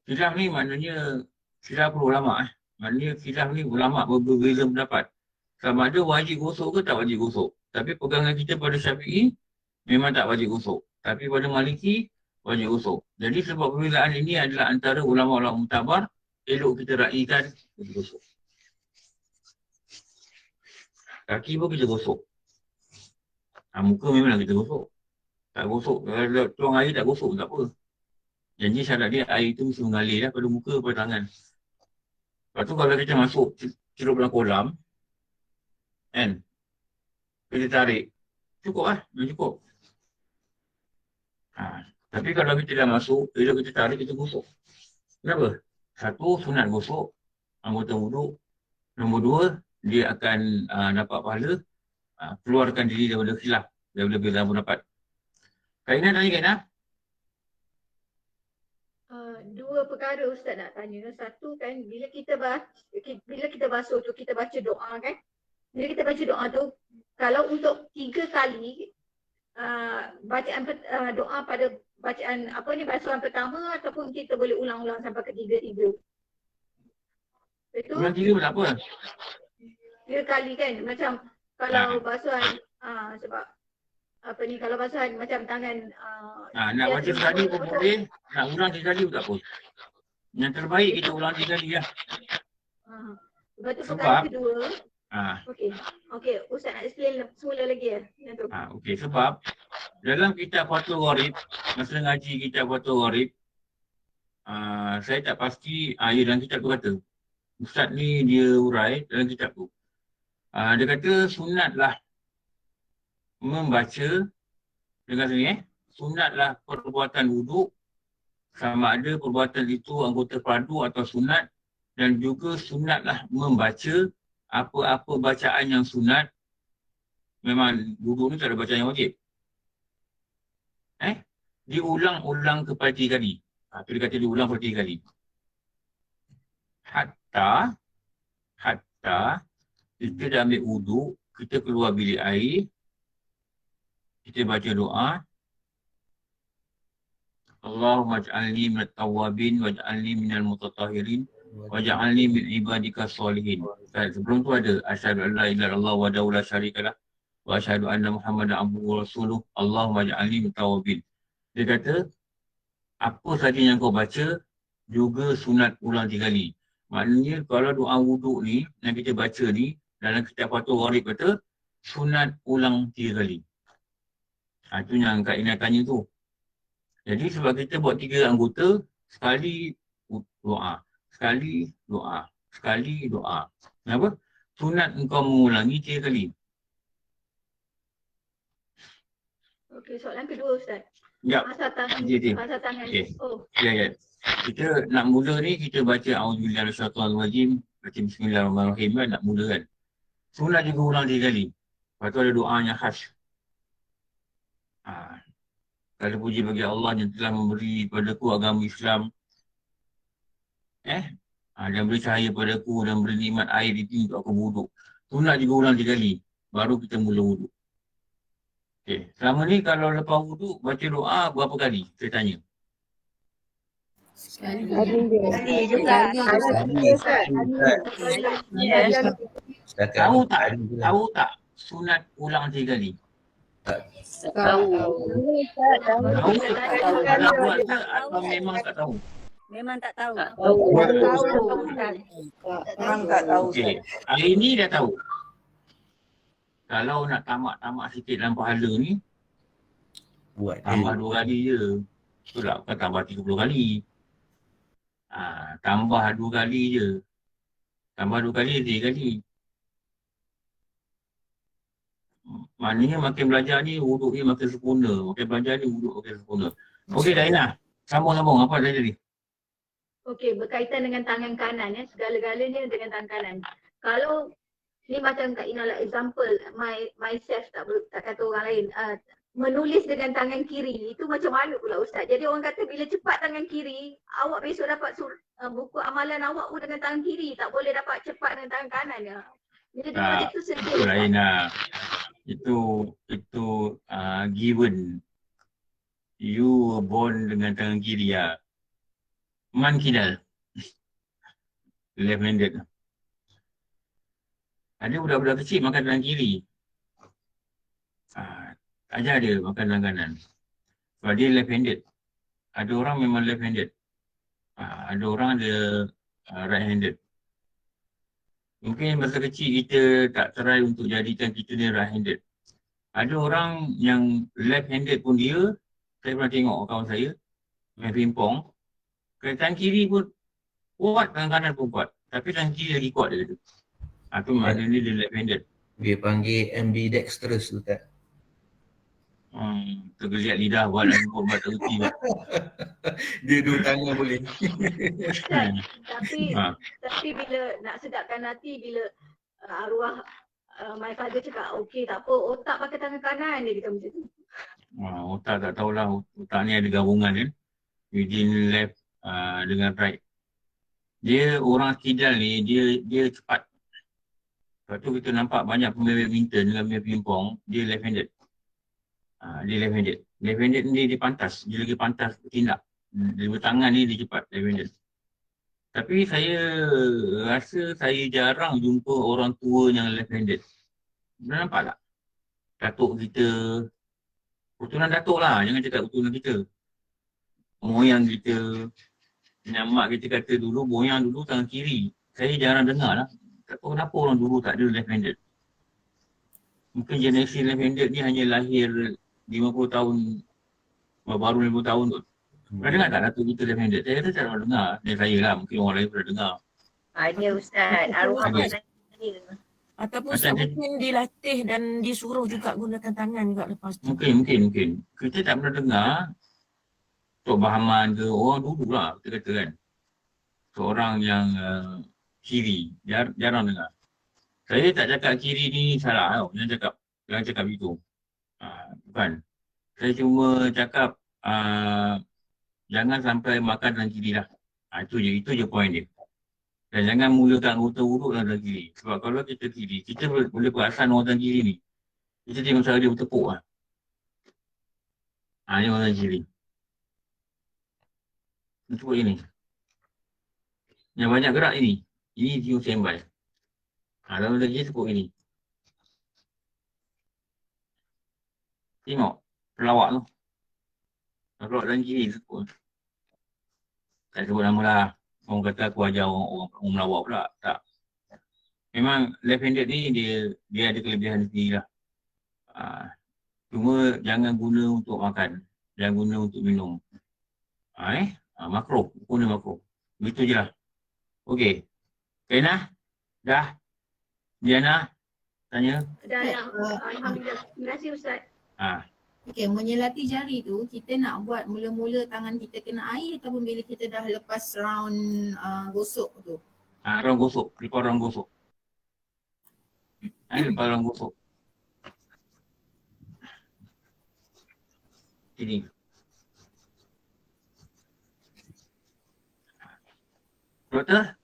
Speaker 2: Khilaf ni maknanya khilaf ulama. Maknanya khilaf ni ulama berbeza pendapat. Sama ada wajib gosok ke tak wajib gosok. Tapi pegangan kita pada Syafi'i memang tak wajib gosok. Tapi pada Maliki wajib gosok. Jadi sebab perbezaan ini adalah antara ulama-ulama muktabar, elok kita raikan wajib gosok. Kaki pun kita gosok. Muka memanglah kita gosok. Tak gosok, kalau tuang air tak gosok tak apa. Janji syarat dia air itu mesti mengalir pada muka, pada tangan. Lepas tu kalau kita masuk celup dalam kolam, kan, kita tarik, cukup lah, dah cukup. Tapi kalau kita dah masuk, bila kita tarik, kita gosok. Kenapa? Satu, sunat gosok anggota wuduk. Nombor 2, dia akan dapat pahala keluarkan diri daripada khilaf, daripada beza pendapat. Kainah tanya Kainah?
Speaker 8: 2 perkara Ustaz nak tanya. Satu kan, bila kita basuh tu, kita baca doa kan. Bila kita baca doa tu, kalau untuk 3 kali bacaan doa pada bacaan basuhan pertama, ataupun kita boleh ulang-ulang sampai ke 3. Betul?
Speaker 2: Ulang 3 pun tak apa.
Speaker 8: 3 kali kan, macam kalau basuhan sebab kalau basuhan macam tangan
Speaker 2: nak baca sekali pun boleh, nak ulang 3 kali pun tak apa. Yang terbaik kita ulang 3 kali lah.
Speaker 8: Lepas tu perkara kedua. Okey, Ustaz nak explain semula lagi ya.
Speaker 2: Okey, sebab dalam kitab Fathul Gharib, masa ngaji kitab Fathul Gharib, saya tak pasti, dalam kitab tu kata, Ustaz ni dia urai dalam kitab tu. Dia kata sunatlah membaca, dengar sini sunatlah perbuatan wuduk, sama ada perbuatan itu anggota fardu atau sunat, dan juga sunatlah membaca apa-apa bacaan yang sunat. Memang wuduk ni tak ada bacaan yang wajib. Diulang-ulang kepada 3 kali. Itu dia kata diulang kepada 3 kali. Hatta kita dah ambil wuduk, kita keluar bilik air, kita baca doa, Allahumma ja'alni minat tawabin waj'alni minal mutatahhirin waj'alni min ibadika sholihin. Sebelum tu ada asyhadu an la ilaha illallah wahdahu la syarikalah wa asyhadu anna Muhammadan abduhu wa rasuluh Allahumma ja'alni minat tawabin. Dia kata apa saja yang kau baca juga sunat ulang 3 kali. Maknanya kalau doa wuduk ni yang kita baca ni dalam kitab Fathul Gharib kata sunat ulang 3 kali. Itu yang Kak Ina tanya tu. Jadi sebab kita buat 3 anggota, sekali doa, sekali doa, sekali doa. Kenapa? Sunat engkau mengulangi 3 kali.
Speaker 8: Okey, soalan kedua Ustaz.
Speaker 2: Ya.
Speaker 8: Pasal tangan. Pasal tangan.
Speaker 2: Okay. Ya. Kita nak mula ni, kita baca A'udzubillahi minasyaitonir rajim, baca Bismillahirrahmanirrahim kan, nak mula kan. Sunat juga ulang 3 kali. Lepas tu ada doanya khas. Kalau puji bagi Allah yang telah memberi padaku agama Islam, dan beri cahaya padaku dan beri nikmat air di sini untuk aku wuduk. Sunat juga ulang 3 kali, baru kita mula wuduk. Okay. Selama ni kalau lepas wuduk baca doa berapa kali? Saya tanya.
Speaker 5: Sekali
Speaker 8: juga.
Speaker 2: Tahu tak sunat ulang 3 kali?
Speaker 5: Tahu.
Speaker 2: Tahu tak buat tak atau memang tak tahu?
Speaker 5: Memang tak tahu.
Speaker 8: Tak tahu.
Speaker 5: Memang tak tahu.
Speaker 2: Okey, hari ni dah tahu. Kalau nak tamak-tamak sikit dalam pahala ni,
Speaker 4: Buat
Speaker 2: tambah
Speaker 4: dia.
Speaker 2: 2 kali je. Betul tak? Bukan tambah 30 kali. Tambah 2 kali je. Tambah 2 kali, 3 kali. Maknanya makin belajar ni, wuduk ni makin sempurna. Makin belajar ni, wuduk makin sempurna. Okey, Daina. Sambung-sambung. Apa tadi?
Speaker 8: Okey, berkaitan dengan tangan kanan ya, segala-galanya dengan tangan kanan. Kalau ni macam Kak Ina lah example, myself tak kata orang lain. Menulis dengan tangan kiri itu macam mana pula Ustaz? Jadi orang kata bila cepat tangan kiri, awak besok dapat buku amalan awak pun dengan tangan kiri, tak boleh dapat cepat dengan tangan kanan ya. Jadi macam tu sedih.
Speaker 2: Itu Daina. Itu given. You were born dengan tangan kiri ya. Man kidal. Left handed. Ada budak-budak kecil makan tangan kiri. Ajar dia makan tangan kanan. Sebab dia left handed. Ada orang memang left handed. Ada orang ada right handed. Mungkin masa kecil kita tak try untuk jadikan kita ni right handed. Ada orang yang left handed pun dia, saya pernah tengok kawan saya main pingpong. Tangan kiri pun kuat, tangan kanan pun kuat. Tapi tangan kiri lagi kuat dia kata. Itu maknanya dia left handed.
Speaker 4: Dia panggil ambidextrous tu tak?
Speaker 2: Tergeliat lidah buat lagi buat tak reti.
Speaker 4: Dia dua tangan boleh.
Speaker 8: Ustaz, tapi bila nak sedapkan hati, bila arwah my father cakap okey tak apa, otak pakai tangan kanan dia kata macam tu.
Speaker 2: Otak tak tahulah, otak ni ada gabungan kan. Within left dengan right. Dia orang kidal ni, dia cepat. Lepas tu kita nampak banyak pemain badminton dengan pemain pingpong, dia left handed. Dia left handed. Left handed ni dia pantas, dia lagi pantas bertindak. Dia bertangan ni dia cepat, left handed. Tapi saya rasa saya jarang jumpa orang tua yang left handed. Dah nampak tak? Datuk kita, keturunan datuk lah, jangan cakap keturunan kita. Moyang kita, mak kita kata dulu, moyang dulu tangan kiri. Saya jarang dengar lah. Tak tahu kenapa orang dulu tak ada left handed. Mungkin generasi left handed ni hanya lahir 50 tahun, baru 50 tahun tu. Pernah dengar tak datuk kita left handed? Saya kata tak pernah dengar. Dan saya lah, mungkin orang lain pernah dengar.
Speaker 5: Ada Ustaz, arwah
Speaker 2: Ada.
Speaker 5: saya.
Speaker 3: Ataupun Ustaz mungkin dilatih dan disuruh juga gunakan tangan juga lepas tu.
Speaker 2: Mungkin. Kita tak pernah dengar Tok Bahaman ke orang dulu lah kita kata kan. Seorang yang kiri, jarang dengar. Saya tak cakap kiri ni salah tau, jangan cakap begitu. Bukan. Saya cuma cakap jangan sampai makan tangan kiri lah. Itu je point dia. Dan jangan mulakan anggota wuduk dalam tangan kiri. Sebab kalau kita kiri, kita boleh perasan orang tangan kiri ni. Kita tengok cara dia bertepuk lah. Ini orang tangan kiri. Tepuk ini. Yang banyak gerak ini. Ini tiup sembai. Dalam lagi tepuk ini. Tengok pelawak tu. Pelawak dalam kiri tepuk. Tak sebut nama lah. Orang kata aku ajar orang melawak pula. Tak. Memang left handed ni dia ada kelebihan sendiri lah. Cuma jangan guna untuk makan. Jangan guna untuk minum. Makro. Guna makro. Begitu je lah. Okey. Kena? Dah? Diana? Tanya?
Speaker 8: Dah. Alhamdulillah. Terima kasih Ustaz.
Speaker 9: Okey, menyelati jari tu kita nak buat mula-mula tangan kita kena air ataupun bila kita dah lepas round gosok tu?
Speaker 2: Round gosok. Lepas round gosok. Lepas round gosok. Ini. Doktor?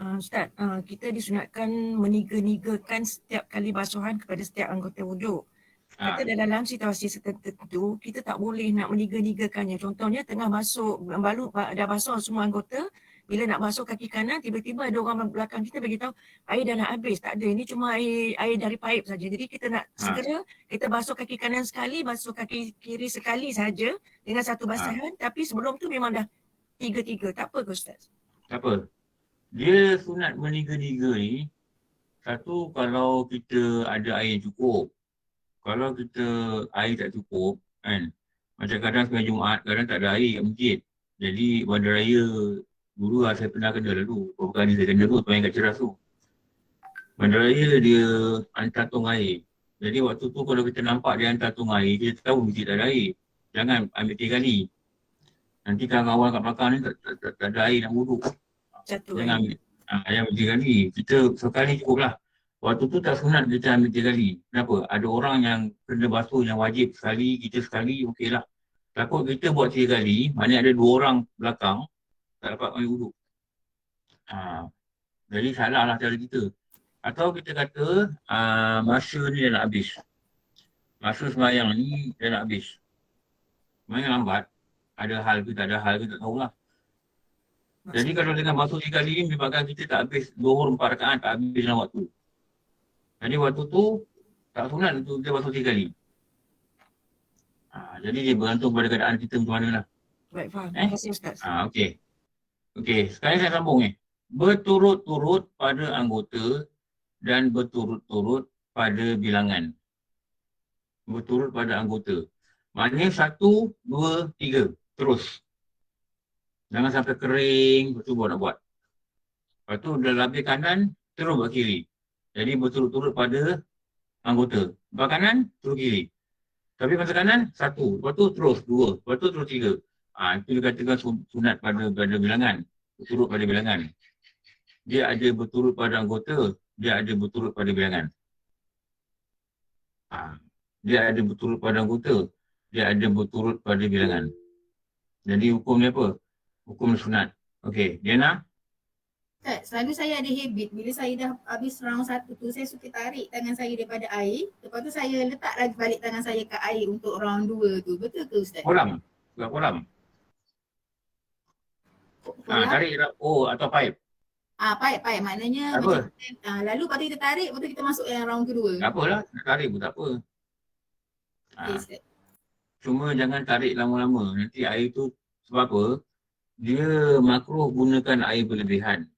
Speaker 3: Ustaz, kita disunatkan meniga-nigakan setiap kali basuhan kepada setiap anggota wuduk. Kata dalam situasi tertentu, kita tak boleh nak meniga-nigakannya. Contohnya tengah basuh, dah basuh semua anggota, bila nak basuh kaki kanan, tiba-tiba ada orang belakang kita beritahu air dah nak habis. Tak ada, ini cuma air dari paip saja. Jadi kita nak segera, kita basuh kaki kanan sekali, basuh kaki kiri sekali saja dengan satu basahan. Tapi sebelum tu memang dah tiga-tiga. Tak apa ke Ustaz?
Speaker 2: Tak apa. Dia sunat meniga-niga ni, satu kalau kita ada air yang cukup. Kalau kita air tak cukup, kan, macam kadang sembahyang Jumaat, kadang tak ada air kat masjid. Jadi bandaraya dulu lah saya pernah kena lalu. Beberapa kali saya kena tu, sembahyang kat Ceras tu. Bandaraya dia hantar tong air. Jadi waktu tu kalau kita nampak dia hantar tong air, kita tahu masjid tak ada air. Jangan ambil 3 kali. Nanti kawan-kawan kat belakang ni tak ada air nak wuduk.
Speaker 3: Satu
Speaker 2: Jangan
Speaker 3: kali.
Speaker 2: ambil. Jangan ambil 3 kali. Kita sekali cukup lah. Waktu tu tak sunat kita ambil 3 kali. Kenapa? Ada orang yang kena basuh yang wajib sekali, kita sekali, okey lah. Takut kita buat 3 kali, maknanya ada 2 orang belakang, tak dapat ambil wuduk. Jadi salah lah cara kita. Atau kita kata masa ni dah nak habis. Masa sembahyang ni dah nak habis. Sembahyang lambat. Ada hal ke tak ada hal ke tak tahulah. Jadi kalau dengan basuh 3 kali ni menyebabkan kita tak habis 2 4 rakaat, tak habis dalam waktu. Jadi waktu tu tak sunat untuk kita basuh 3 kali. Jadi dia bergantung pada keadaan kita macam mana lah.
Speaker 3: Baik, faham. Terima kasih Ustaz.
Speaker 2: Okey. Okey, sekarang saya sambung ni. Berturut-turut pada anggota dan berturut-turut pada bilangan. Berturut pada anggota. Maknanya 1, 2, 3. Terus. Jangan sampai kering, lepas tu nak buat. Lepas tu dah labih kanan, terus buat kiri. Jadi berturut-turut pada anggota. Buat kanan, terus kiri. Tapi masa kanan, 1. Lepas tu terus 2. Lepas tu terus 3. Itu dikatakan sunat pada bilangan. Berturut pada bilangan. Dia ada berturut pada anggota, dia ada berturut pada bilangan. Dia ada berturut pada anggota, dia ada berturut pada bilangan. Jadi hukum dia apa? Hukum sunat. Okey, Diana?
Speaker 9: Selalu saya ada habit, bila saya dah habis round 1 tu, saya suka tarik tangan saya daripada air. Lepas tu saya letak lagi balik tangan saya ke air untuk round 2 tu. Betul ke Ustaz?
Speaker 2: Kolam. Bukan kolam. Tarik atau pipe.
Speaker 9: Pipe. Maknanya
Speaker 2: apa?
Speaker 9: macam lalu lepas tu kita tarik, lepas tu kita masuk yang round kedua.
Speaker 2: Tak apalah, nak tarik pun tak apa.
Speaker 9: Okay, Ustaz.
Speaker 2: Cuma jangan tarik lama-lama. Nanti air tu sebab apa? Dia makruh gunakan air berlebihan.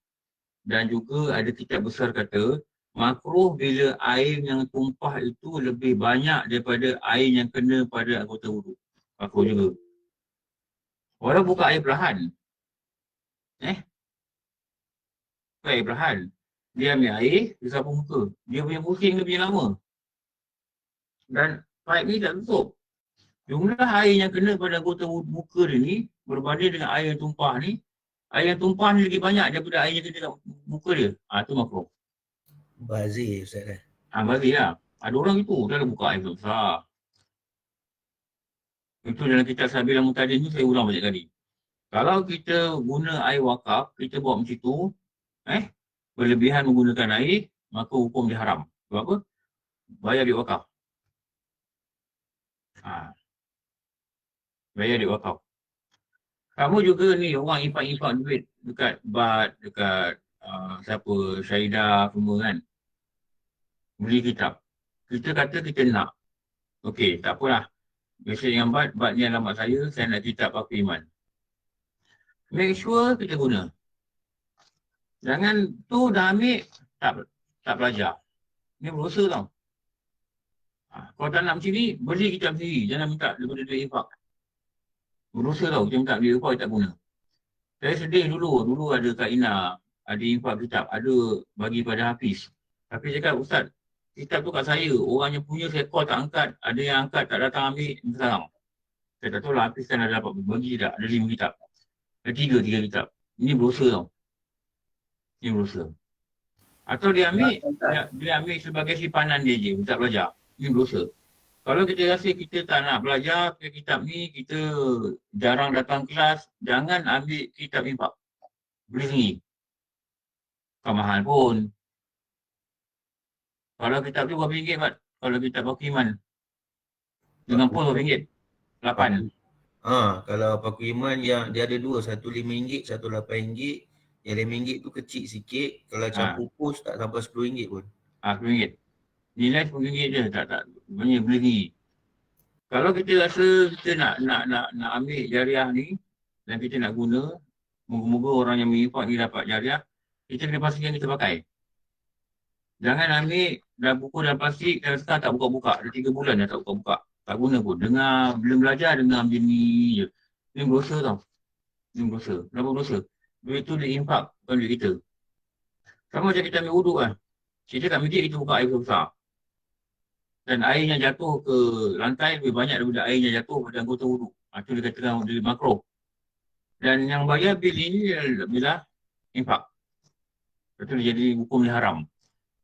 Speaker 2: Dan juga ada kitab besar kata, makruh bila air yang tumpah itu lebih banyak daripada air yang kena pada anggota wuduk. Makruh juga. Orang buka air perlahan. Air perlahan. Dia ambil air, dia sapu muka. Dia punya pusing dia punya lama. Dan pipe ni tak tutup. Jumlah air yang kena pada anggota muka dia ni berbanding dengan air yang tumpah ni. Air yang tumpah ni lagi banyak daripada air yang kena kat muka dia. Itu makruh.
Speaker 4: Bazir Ustaz.
Speaker 2: Bazir lah. Ada orang itu, dia dah buka air besar. Itu dalam kitab Sabila Mutadin ni saya ulang banyak kali. Kalau kita guna air wakaf, kita buat macam tu, berlebihan menggunakan air, maka hukum dia haram. Sebab apa? Bayar duit wakaf. Bayar duit wakaf. Kamu juga ni orang infak-infak duit dekat BAT, dekat Syahidah semua kan. Beli kitab. Kita kata kita nak. Okey, tak apalah. Mesej dengan BAT ni alamat saya nak kitab Paku Iman. Make sure kita guna. Jangan tu dah ambil, tak belajar. Ni berdosa tau. Kalau tak nak macam ni, beli kitab sendiri. Jangan minta daripada duit infak. Berdosa tau, kita minta duit infak, tak guna. Saya sedih dulu ada Kak Ina, ada infak kitab, ada bagi pada Hafiz. Tapi cakap, Ustaz, kitab tu kat saya, orang yang punya saya call tak angkat, ada yang angkat tak datang ambil, sekarang. Saya tak tahu lah, Hafiz kan ada dapat bagi tak, ada 5 kitab. Ada 3 kitab. Ini berdosa tau. Ini berdosa. Atau dia ambil sebagai simpanan dia je, tak belajar. Ini berdosa. Kalau kita rasa kita tak nak belajar ke kitab ni, kita jarang datang kelas, jangan ambil kitab infak. Beli sendiri. Bukan mahal pun. Kalau kitab tu berapa ringgit, Mat? Kalau kitab Paku Iman. Dengan pun berapa ringgit? 8.
Speaker 4: Kalau Paku Iman yang dia ada 2, satu RM5, satu RM8. Yang RM5 tu kecil sikit. Kalau campur pos tak sampai RM10 pun.
Speaker 2: RM10. Nilai RM10 je, tak beli sendiri. Kalau kita rasa kita nak ambil jariah ni dan kita nak guna, Moga-moga orang yang menginfak ni dapat jariah. Kita kena pastikan kita pakai. Jangan ambil dah buku dalam plastik dan sekarang tak buka-buka. Dah 3 bulan dah tak buka-buka. Tak guna pun. Dengar, belum belajar dengar macam ni je. Ini berdosa tau. Ini berdosa. Kenapa berdosa? Duit tu diimpak, bukan duit kita. Sama macam kita ambil wuduk kan. Kita kat masjid kita buka air besar. Dan air yang jatuh ke lantai lebih banyak daripada air yang jatuh pada anggota wuduk. Itu dia katakan dari makro. Dan yang bayar bil ini bila impak. Itu dia jadi hukum yang haram.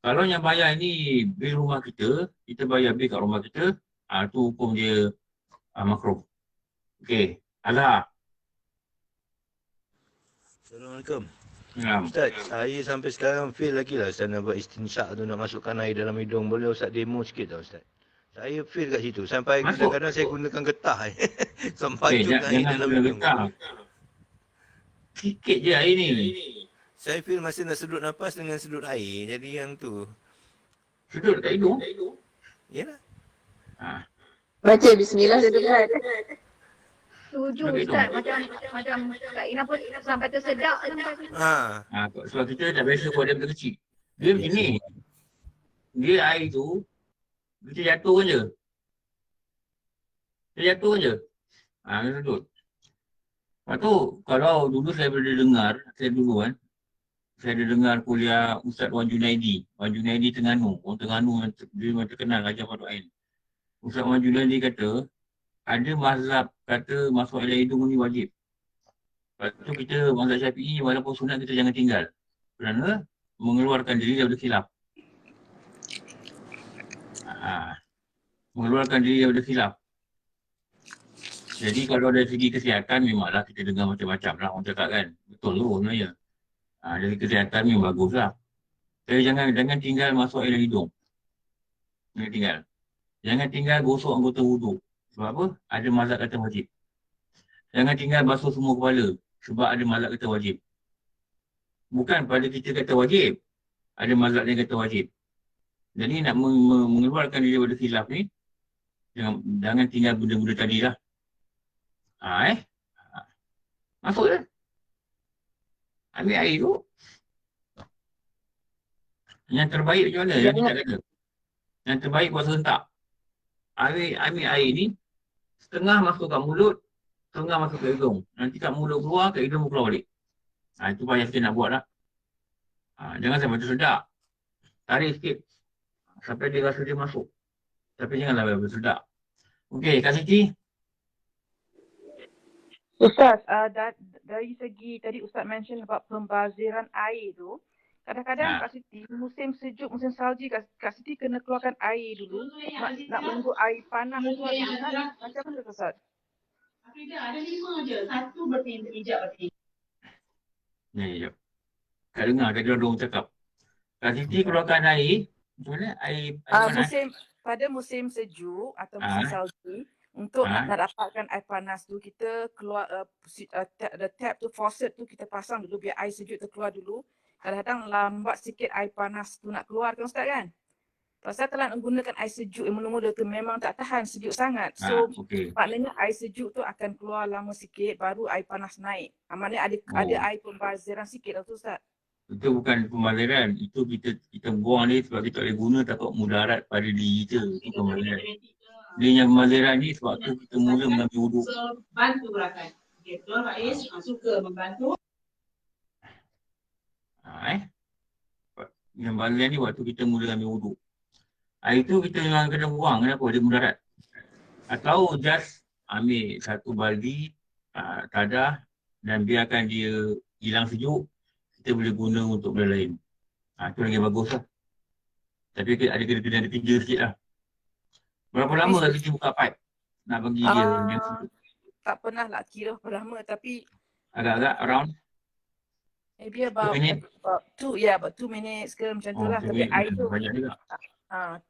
Speaker 2: Kalau yang bayar ni bil rumah kita bayar bil kat rumah kita, itu hukum dia makro. Okey. Azhar.
Speaker 6: Assalamualaikum.
Speaker 2: Ya.
Speaker 6: Ustaz, saya sampai sekarang feel lagi lah Ustaz nak buat istinsyak tu, nak masukkan air dalam hidung. Boleh Ustaz demo sikit tau Ustaz? Saya feel kat situ. Sampai
Speaker 2: Masuk.
Speaker 6: kadang-kadang saya gunakan getah. Sampai
Speaker 2: Okey,
Speaker 6: masukkan air
Speaker 2: jangan
Speaker 6: dalam
Speaker 2: guna
Speaker 6: hidung.
Speaker 2: getah. Sikit je air ni.
Speaker 6: Saya feel masa nak sedut nafas dengan sedut air. Jadi yang tu.
Speaker 2: Sedut kat hidung.
Speaker 6: Yalah.
Speaker 5: Baca bismillah dulu kan.
Speaker 8: Setuju Ustaz, macam Kak Ina pun sampai tersedak sampai tu.
Speaker 2: Sebab kita dah biasa buat daripada kecil. Dia macam ni. Dia air tu, kita jatuhkan je. Dia jatuhkan je. Dia sedut. Lepas tu, kalau dulu saya boleh dengar, saya ada dengar kuliah Ustaz Wan Junaidi. Wan Junaidi Terengganu. Orang Terengganu dia memang terkenal ajar Fardu Ain. Ustaz Wan Junaidi kata, ada mazhab kata masuk air hidung ni wajib. Lepas tu kita mazhab Syafi'i walaupun sunat kita jangan tinggal. Kerana mengeluarkan diri daripada khilaf. Mengeluarkan diri daripada khilaf. Jadi kalau dari segi kesihatan memanglah kita dengar macam-macam lah orang cakap kan. Betul tu sebenarnya. Dari kesihatan memang bagus lah. Tapi jangan tinggal masuk air hidung. Jangan tinggal. Jangan tinggal gosok anggota wuduk. Sebab apa? Ada mazhab kata wajib. Jangan tinggal basuh semua kepala. Sebab ada mazhab kata wajib. Bukan pada kita kata wajib. Ada mazhab yang kata wajib. Jadi nak mengeluarkan diri daripada khilaf ni, jangan tinggal benda-benda tadi lah. Masuk je. Ambil air tu. Yang terbaik macam mana? Yang kita kata. Yang terbaik buat serentak. Ambil air ni, setengah masuk kat mulut, setengah masuk kat hidung. Nanti kat mulut keluar, kat hidung keluar balik. Itu payah kita nak buat lah. Jangan sampai tersedak. Tarik sikit. Sampai dia rasa dia masuk. Tapi janganlah bersedak. Okey, Kak Siti.
Speaker 10: Ustaz, dari segi tadi Ustaz mention about pembaziran air tu, kadang-kadang Kak Siti, musim sejuk, musim salji, Kak Siti kena keluarkan air dulu, nak menunggu air panas tu macam mana Ustaz?
Speaker 9: Ada 5 je, satu berhijab berhijab.
Speaker 2: Ya. Kak dengar, tadi ada orang cakap. Kak Siti keluarkan air, macam mana? Air panas?
Speaker 10: Pada musim sejuk atau musim salji, untuk nak dapatkan air panas tu, kita keluar the tap tu, faucet tu kita pasang dulu biar air sejuk tu keluar dulu. Kadang-kadang lambat sikit air panas tu nak keluar kan Ustaz kan? Pasal kalau nak gunakan air sejuk yang mula-mula tu memang tak tahan sejuk sangat. So maknanya air sejuk tu akan keluar lama sikit baru air panas naik. Maknanya ada air pembaziran sikit lah tu Ustaz.
Speaker 2: Itu bukan pembaziran. Itu kita buang ni sebab kita boleh guna takut mudarat pada diri kita. Itu pembaziran. Dia yang pembaziran ni sebab tu kita mula mengambil wuduk.
Speaker 9: Bantu gerakan. Okay, betul Faiz, suka membantu.
Speaker 2: Yang pembaziran ni waktu kita mula ambil wuduk. Air tu kita memang kena buang. Kenapa? Dia mudarat. Atau just ambil satu baldi, tadah dan biarkan dia hilang sejuk. Kita boleh guna untuk benda lain. Itu lagi bagus lah. Tapi ada kena kerja sikit lah. Berapa lama kan kita buka pipe? Nak bagi dia yang sejuk?
Speaker 10: Tak pernah lah kira berapa lama tapi
Speaker 2: agak-agak around?
Speaker 10: Maybe about 2 minutes ke macam tu lah. Tapi air tu
Speaker 2: banyak juga.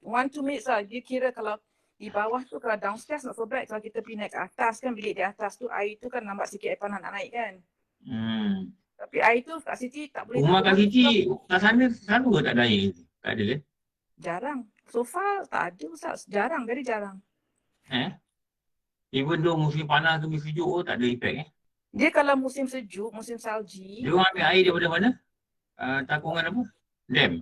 Speaker 10: 1-2 minutes lah. Dia kira kalau di bawah tu, kalau downstairs not so bad. Kalau kita pergi naik ke atas kan, bilik di atas tu air tu kan lambat sikit air panas nak naik kan. Tapi air tu Kak Siti tak boleh.
Speaker 2: Rumah Kak Siti kat sana selalu ke tak ada air? Tak ada kan?
Speaker 10: Jarang. So far tak ada Ustaz. Jarang, very jarang.
Speaker 2: Even though musim panas ke musim sejuk tak ada efek
Speaker 10: Dia kalau musim sejuk, musim salji,
Speaker 2: Dia orang ambil air daripada mana? Takungan apa? Dam.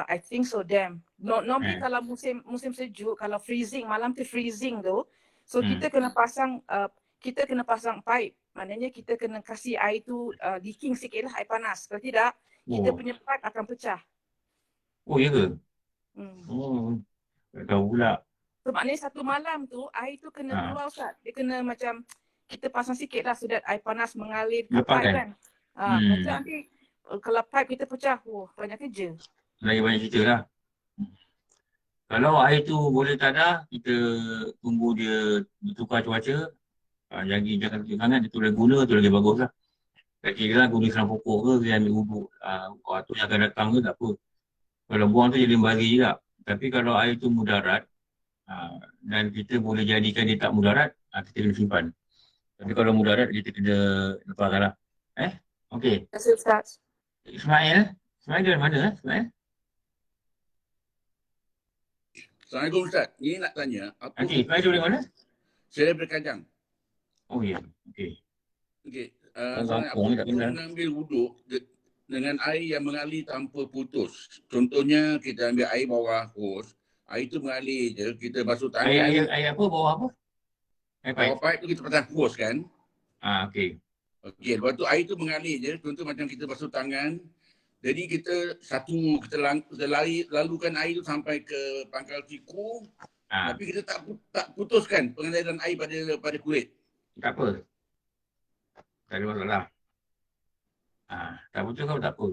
Speaker 10: I think so, dam. Normally
Speaker 2: Eh.
Speaker 10: kalau musim sejuk, kalau freezing, malam tu freezing tu, so
Speaker 2: Hmm.
Speaker 10: kita kena pasang pipe. Maknanya kita kena kasih air tu leaking sikit lah, air panas. Kalau tidak, kita punya pipe akan pecah.
Speaker 2: Oh, ya ke?
Speaker 10: Hmm.
Speaker 2: Oh, tak tahu pula.
Speaker 10: So maknanya satu malam tu, air tu kena keluar Ustaz. Dia kena macam, kita pasang sikit lah so that air panas mengalir ke pipe kan. Lepas tu nanti kalau pipe kita pecah, banyak kerja.
Speaker 2: Lagi banyak cerita lah. Kalau air tu boleh tak ada, kita tunggu dia bertukar cuaca. Jangan sangat, dia tu lagi guna, tu lagi bagus lah. Tak kira lah guna serang pokok ke, dia ambil wuduk. Waktu yang akan datang ke tak apa. Kalau buang tu jadi bagi juga. Tapi kalau air tu mudarat, dan kita boleh jadikan dia tak mudarat, kita kena simpan. Tapi kalau mudarat, kita kena lepaskan lah. Okey.
Speaker 10: Terima kasih Ustaz.
Speaker 2: Ismail dari mana Ismail?
Speaker 11: Assalamualaikum Ustaz. Ni nak tanya.
Speaker 2: Okey, Ismail dari mana?
Speaker 11: Saya daripada Kajang.
Speaker 2: Oh ya, okey.
Speaker 11: Okey.
Speaker 2: Kampung
Speaker 11: Apa
Speaker 2: ni tak kenal.
Speaker 11: mengambil wuduk dengan air yang mengalir tanpa putus. Contohnya kita ambil air bawah hos. Air tu mengalir je. Kita basuh tangan.
Speaker 2: Air apa? Bawah apa?
Speaker 11: Bawah pipe tu kita pasang hos kan.
Speaker 2: Okey.
Speaker 11: Okey. Lepas tu air tu mengalir je. Contoh macam kita basuh tangan. Jadi kita lalukan air tu sampai ke pangkal siku. Tapi kita tak putuskan pengaliran air pada kulit.
Speaker 2: Tak apa. Tak ada masalah. Tak putus kau tak apa.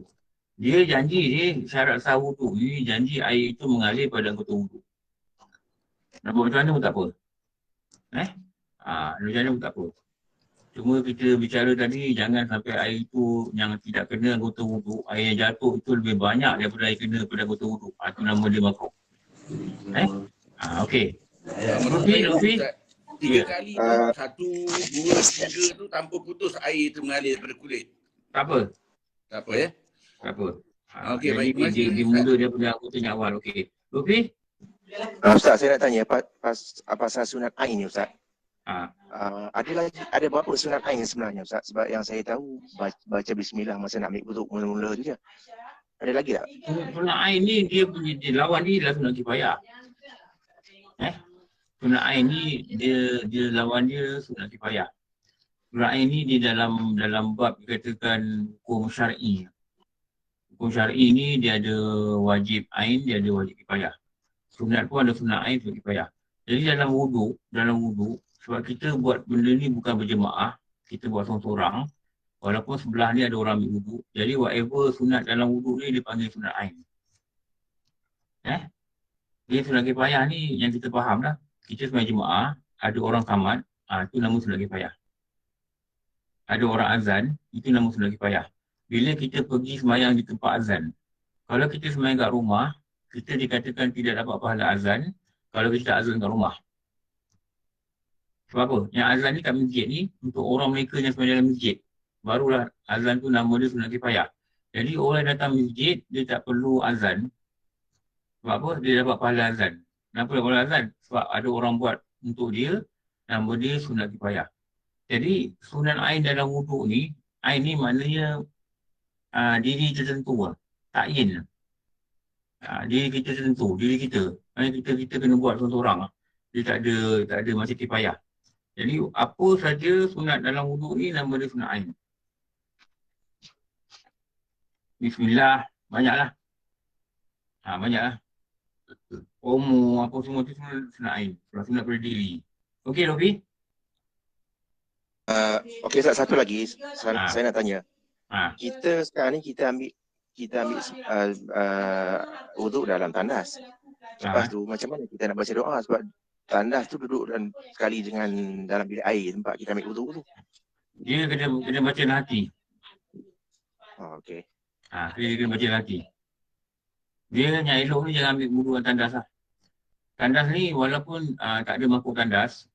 Speaker 2: Dia janji ni syarat sah wuduk ni janji air itu mengalir pada anggota wuduk. Nak buat macam mana pun tak apa. Macam mana pun tak apa. Cuma kita bicara tadi jangan sampai air itu yang tidak kena anggota wuduk, air yang jatuh itu lebih banyak daripada air kena pada anggota wuduk. Itu nama dia makruh. Okey. Lufi.
Speaker 11: 3 kali tu, 1, 2, 3 tu tanpa putus air tu mengalir daripada kulit.
Speaker 2: Tak apa.
Speaker 11: Tak apa ya?
Speaker 2: Tak apa.
Speaker 11: Okey, baik. Terima kasih.
Speaker 2: Dia mula daripada anggota yang awal. Okey. Lufi?
Speaker 12: Ustaz, saya nak tanya pasal sunat ain ni Ustaz. Ada berapa sunat ain sebenarnya Ustaz? Sebab yang saya tahu baca bismillah masa nak ambil wuduk mula-mula tu je. Ada lagi tak?
Speaker 2: Sunat ain ni dia punya lawan dia adalah sunat kifayah. Sunat ain ni dia lawan dia sunat kifayah. Sunat ain ni dia dalam bab dikatakan hukum syar'i. Hukum syar'i ni dia ada wajib ain, dia ada wajib kifayah. Sunat pun ada sunat ain, sunat kifayah. Jadi dalam wuduk sebab kita buat benda ni bukan berjemaah, kita buat seorang-seorang. Walaupun sebelah ni ada orang ambil wuduk. Jadi whatever sunat dalam wuduk ni dipanggil sunat ain. Dia sunat kifayah ni yang kita faham lah. Kita sebagai jemaah, ada orang kamat, itu nama sunat kifayah. Ada orang azan, itu nama sunat kifayah. Bila kita pergi sembahyang di tempat azan, kalau kita sembahyang kat rumah, kita dikatakan tidak dapat pahala azan kalau kita azan kat rumah. Sebab apa? Yang azan ni kat masjid ni untuk orang mereka yang sembahyang dalam masjid. Barulah azan tu nama dia sunat kifayah. Jadi orang yang datang masjid, dia tak perlu azan. Sebab apa? Dia dapat pahala azan. Kenapa dia pahala azan? Sebab ada orang buat untuk dia, nama dia sunat kifayah. Jadi sunat ain dalam wuduk ni, ain ni maknanya diri tertentu lah. Ta'yin. Diri kita tertentu, diri kita. Maknanya kita kena buat seorang-seorang lah. Dia tak ada macam kifayah. Jadi apa saja sunat dalam wuduk ni nama dia sunat ain. Bismillah, banyaklah. Banyaklah. Apa semua tu sunat ain. Sunat pada diri. Okey, Rofi?
Speaker 12: Okey, satu lagi saya nak tanya. Kita sekarang ni kita ambil wuduk dalam tandas. Lepas tu macam mana kita nak baca doa sebab tandas tu duduk dan sekali dengan dalam bilik air tempat kita ambil wuduk tu.
Speaker 2: Dia kena baca dalam hati.
Speaker 12: Okey.
Speaker 2: Dia kena baca dalam hati. Dia yang elok ni jangan ambil wuduk dalam tandas lah. Tandas ni walaupun tak ada mangkuk tandas,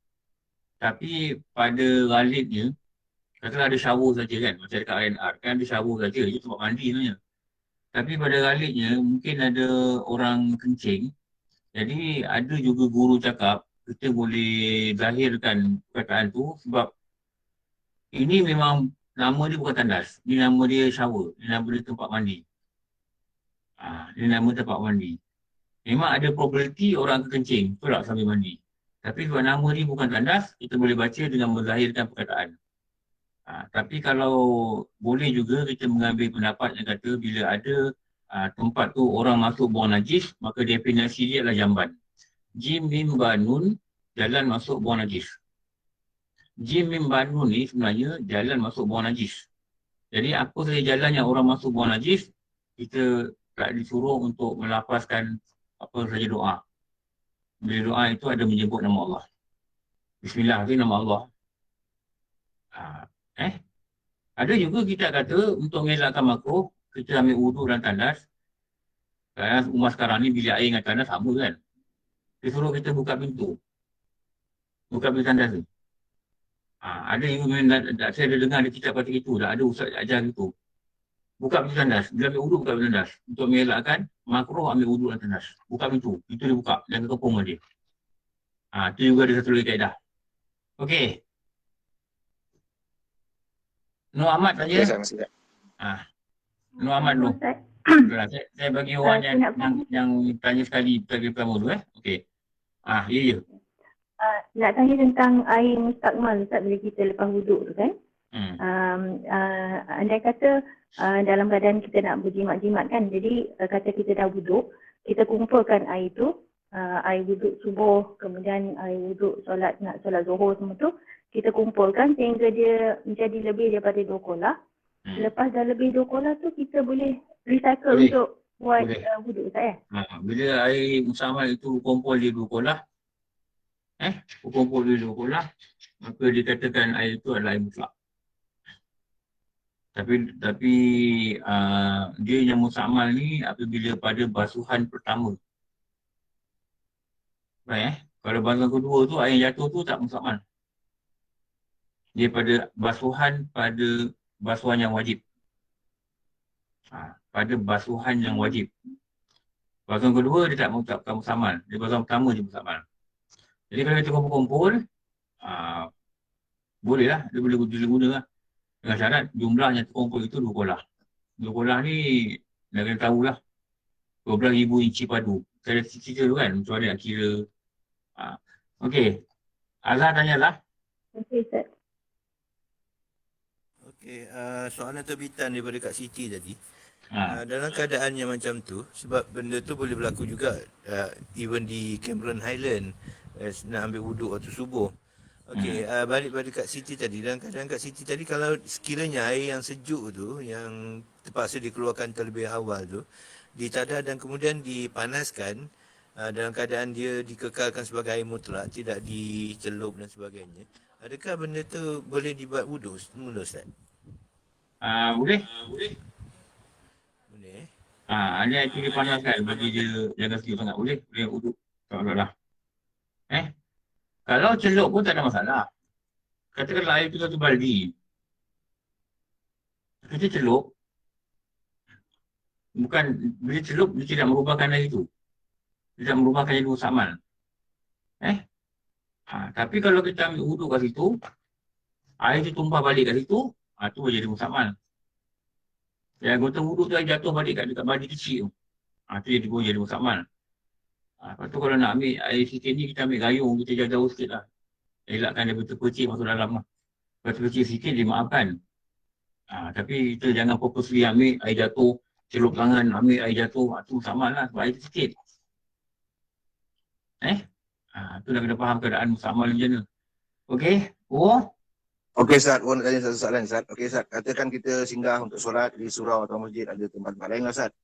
Speaker 2: tapi pada ghalibnya, katalah ada shower saja kan, macam dekat INR, kan ada shower saja, itu tempat mandi sebenarnya. Tapi pada ghalibnya, mungkin ada orang kencing, jadi ada juga guru cakap, kita boleh zahirkan perkataan tu sebab Ini memang nama dia bukan tandas. Ini nama dia shower. Ini nama dia tempat mandi. Ini nama tempat mandi. Memang ada probability orang akan kencing. Betul tak sambil mandi. Tapi sebab nama ni bukan tandas, kita boleh baca dengan menzahirkan perkataan. Tapi kalau boleh juga kita mengambil pendapat yang kata bila ada tempat tu orang masuk buang najis, maka definisi dia adalah jamban. Jim mim banun, jalan masuk buang najis. Jim mim banun ni sebenarnya jalan masuk buang najis. Jadi apa saja jalan yang orang masuk buang najis, kita tak disuruh untuk melafazkan apa saja doa. Bila doa itu ada menyebut nama Allah. Bismillah itu nama Allah. Ada juga kita kata untuk mengelakkan makruh, kita ambil wuduk dan tandas. Kerana umat sekarang ni bilik air dengan tandas sama kan. Dia suruh kita buka pintu. Buka pintu tandas tu. Ada yang saya ada dengar ada kitab kata itu. Dah ada ustaz ajar gitu. Buka pintu tandas. Bila ambil wuduk, buka pintu tandas. Untuk mengelakkan makruh, ambil wuduk dan tandas. Buka pintu. Pintu dia buka. Jangan kekepung dia. Itu juga ada satu lagi kaedah. Okey. Nur Ahmad tanya. Nur Ahmad dulu. Saya bagi orang yang tanya sekali tadi pertama dulu. Okey. Ya.
Speaker 13: Nak tanya tentang air mustakmal Ustaz bila kita lepas wuduk tu kan. Andai kata dalam keadaan kita nak berjimat-jimat kan. Jadi kata kita dah wuduk, kita kumpulkan air tu, air wuduk subuh, kemudian air wuduk nak solat zuhur semua tu, kita kumpulkan sehingga dia menjadi lebih daripada 2 kolah. Lepas dah lebih 2 kolah tu kita boleh recycle untuk buat wuduk Ustaz
Speaker 2: Bila air mustakmal itu kumpul di 2 kolah, kumpul di 2 kolah, maka dikatakan air itu adalah air mutlak. Tapi dia yang mustakmal ni apabila pada basuhan pertama. Baik Kalau basuhan kedua tu air yang jatuh tu tak mustakmal. Dia pada basuhan yang wajib. Pada basuhan yang wajib. Basuhan kedua dia tak mustakmal. Dia basuhan pertama je mustakmal. Jadi kalau kita kumpul-kumpul, bolehlah, dia boleh guna lah. Dengan syarat jumlah yang terkumpul itu 2 kolah. 2 kolah ni dah kena tahulah. 12,000 inci padu. Saya ada cerita tu kan, macam mana nak kira. Okey. Azhar tanyalah.
Speaker 13: Okey Ustaz.
Speaker 6: Okey, soalan terbitan daripada Kak Siti tadi. Dalam keadaan yang macam tu, sebab benda tu boleh berlaku juga even di Cameron Highland nak ambil wuduk waktu subuh. Okey, balik pada Kak Siti tadi. Dalam keadaan Kak Siti tadi, kalau sekiranya air yang sejuk tu, yang terpaksa dikeluarkan terlebih awal tu, ditadar dan kemudian dipanaskan, dalam keadaan dia dikekalkan sebagai air mutlak, tidak dicelup dan sebagainya, adakah benda tu boleh dibuat wuduk semula Ustaz?
Speaker 2: Boleh.
Speaker 6: Boleh.
Speaker 2: Hanya itu dipanaskan bagi dia jangan sejuk sangat. Boleh wuduk. Tak lah. Kalau celup pun tak ada masalah. Katakanlah air tu satu baldi. Kita celup. Bukan, bila celup dia tidak merubahkan air itu. Tidak merubahkan air mustakmal. Tapi kalau kita ambil wuduk kat situ, air tu tumpah balik kat situ, tu boleh jadi mustakmal. Yang anggota wuduk tu jatuh balik dekat baldi kecil tu. Tu boleh jadi mustakmal. Lepas tu kalau nak ambil air sikit ni, kita ambil gayung, kita jauh-jauh sikit lah. Elakkan dia terpercik masuk dalam lah. Kalau terpercik sikit, dimaafkan. Tapi kita jangan purposely ambil air jatuh, celup tangan, ambil air jatuh, tu mustakmal lah sebab air tu sikit. Tu dah kena faham keadaan mustakmal macam mana. Okey?
Speaker 12: Okey Ustaz, nak tanya satu soalan Ustaz. Okey Ustaz, katakan kita singgah untuk solat di surau atau masjid, ada tempat-tempat lain lah Ustaz.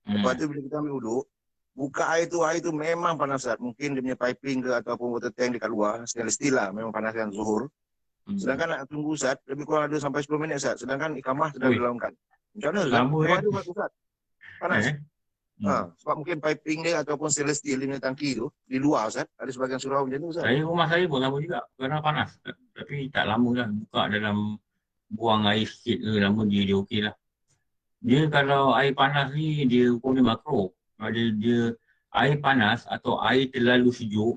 Speaker 12: Lepas tu bila kita ambil wuduk, buka air tu memang panas Ustaz. Mungkin dia punya piping ke ataupun water tank dekat luar, stainless steel lah, memang panaskan zuhur. Sedangkan nak tunggu Ustaz, lebih kurang ada sampai 10 minit Ustaz. Sedangkan ikamah sedang dilakukan. Macam mana Ustaz? Ikamah tu Ustaz? Panas. Sebab mungkin piping dia ataupun stainless steel dia punya tangki tu di luar Ustaz. Ada sebahagian surau macam tu Ustaz.
Speaker 2: Rumah saya pun sama juga. Kerana panas. Tapi tak lama lah. Buka dalam buang air sikit ke lama dia okey lah. Dia kalau air panas ni dia hukum dia makruh. Dia air panas atau air terlalu sejuk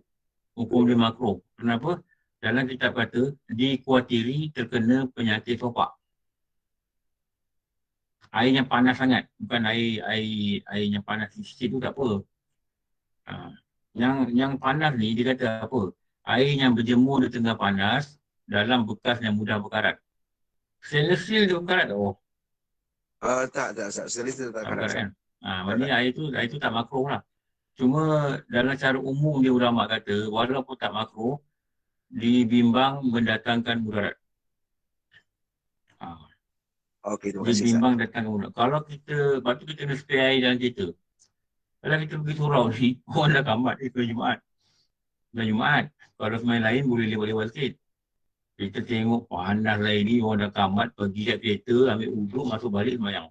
Speaker 2: hukum dia makruh. Kenapa? dalam kitab kata dikuatiri terkena penyakit sopak. Air yang panas sangat, bukan air yang panas sikit tu tak apa. Yang panas ni dia kata apa? Air yang berjemur di tengah panas dalam bekas yang mudah berkarat. Stainless steel dia berkarat tak? Oh.
Speaker 12: Tak, stainless steel tak karat.
Speaker 2: Kan? Maknanya air tu tak makruh lah. Cuma dalam cara umum dia ulama kata walaupun tak makruh, dibimbang mendatangkan mudarat.
Speaker 12: Okey, terima kasih.
Speaker 2: Dibimbang datangkan mudarat. Kalau kita, lepas tu kita kena spray air dalam kereta. Kalau kita pergi surau ni, orang dah kamat itu Jumaat. Dan Jumaat, kalau semain lain boleh lewat-lewat sikit. Kita tengok panas lain ni, orang dah kamat, pergi kat kereta, ambil uduk, masuk balik semayang.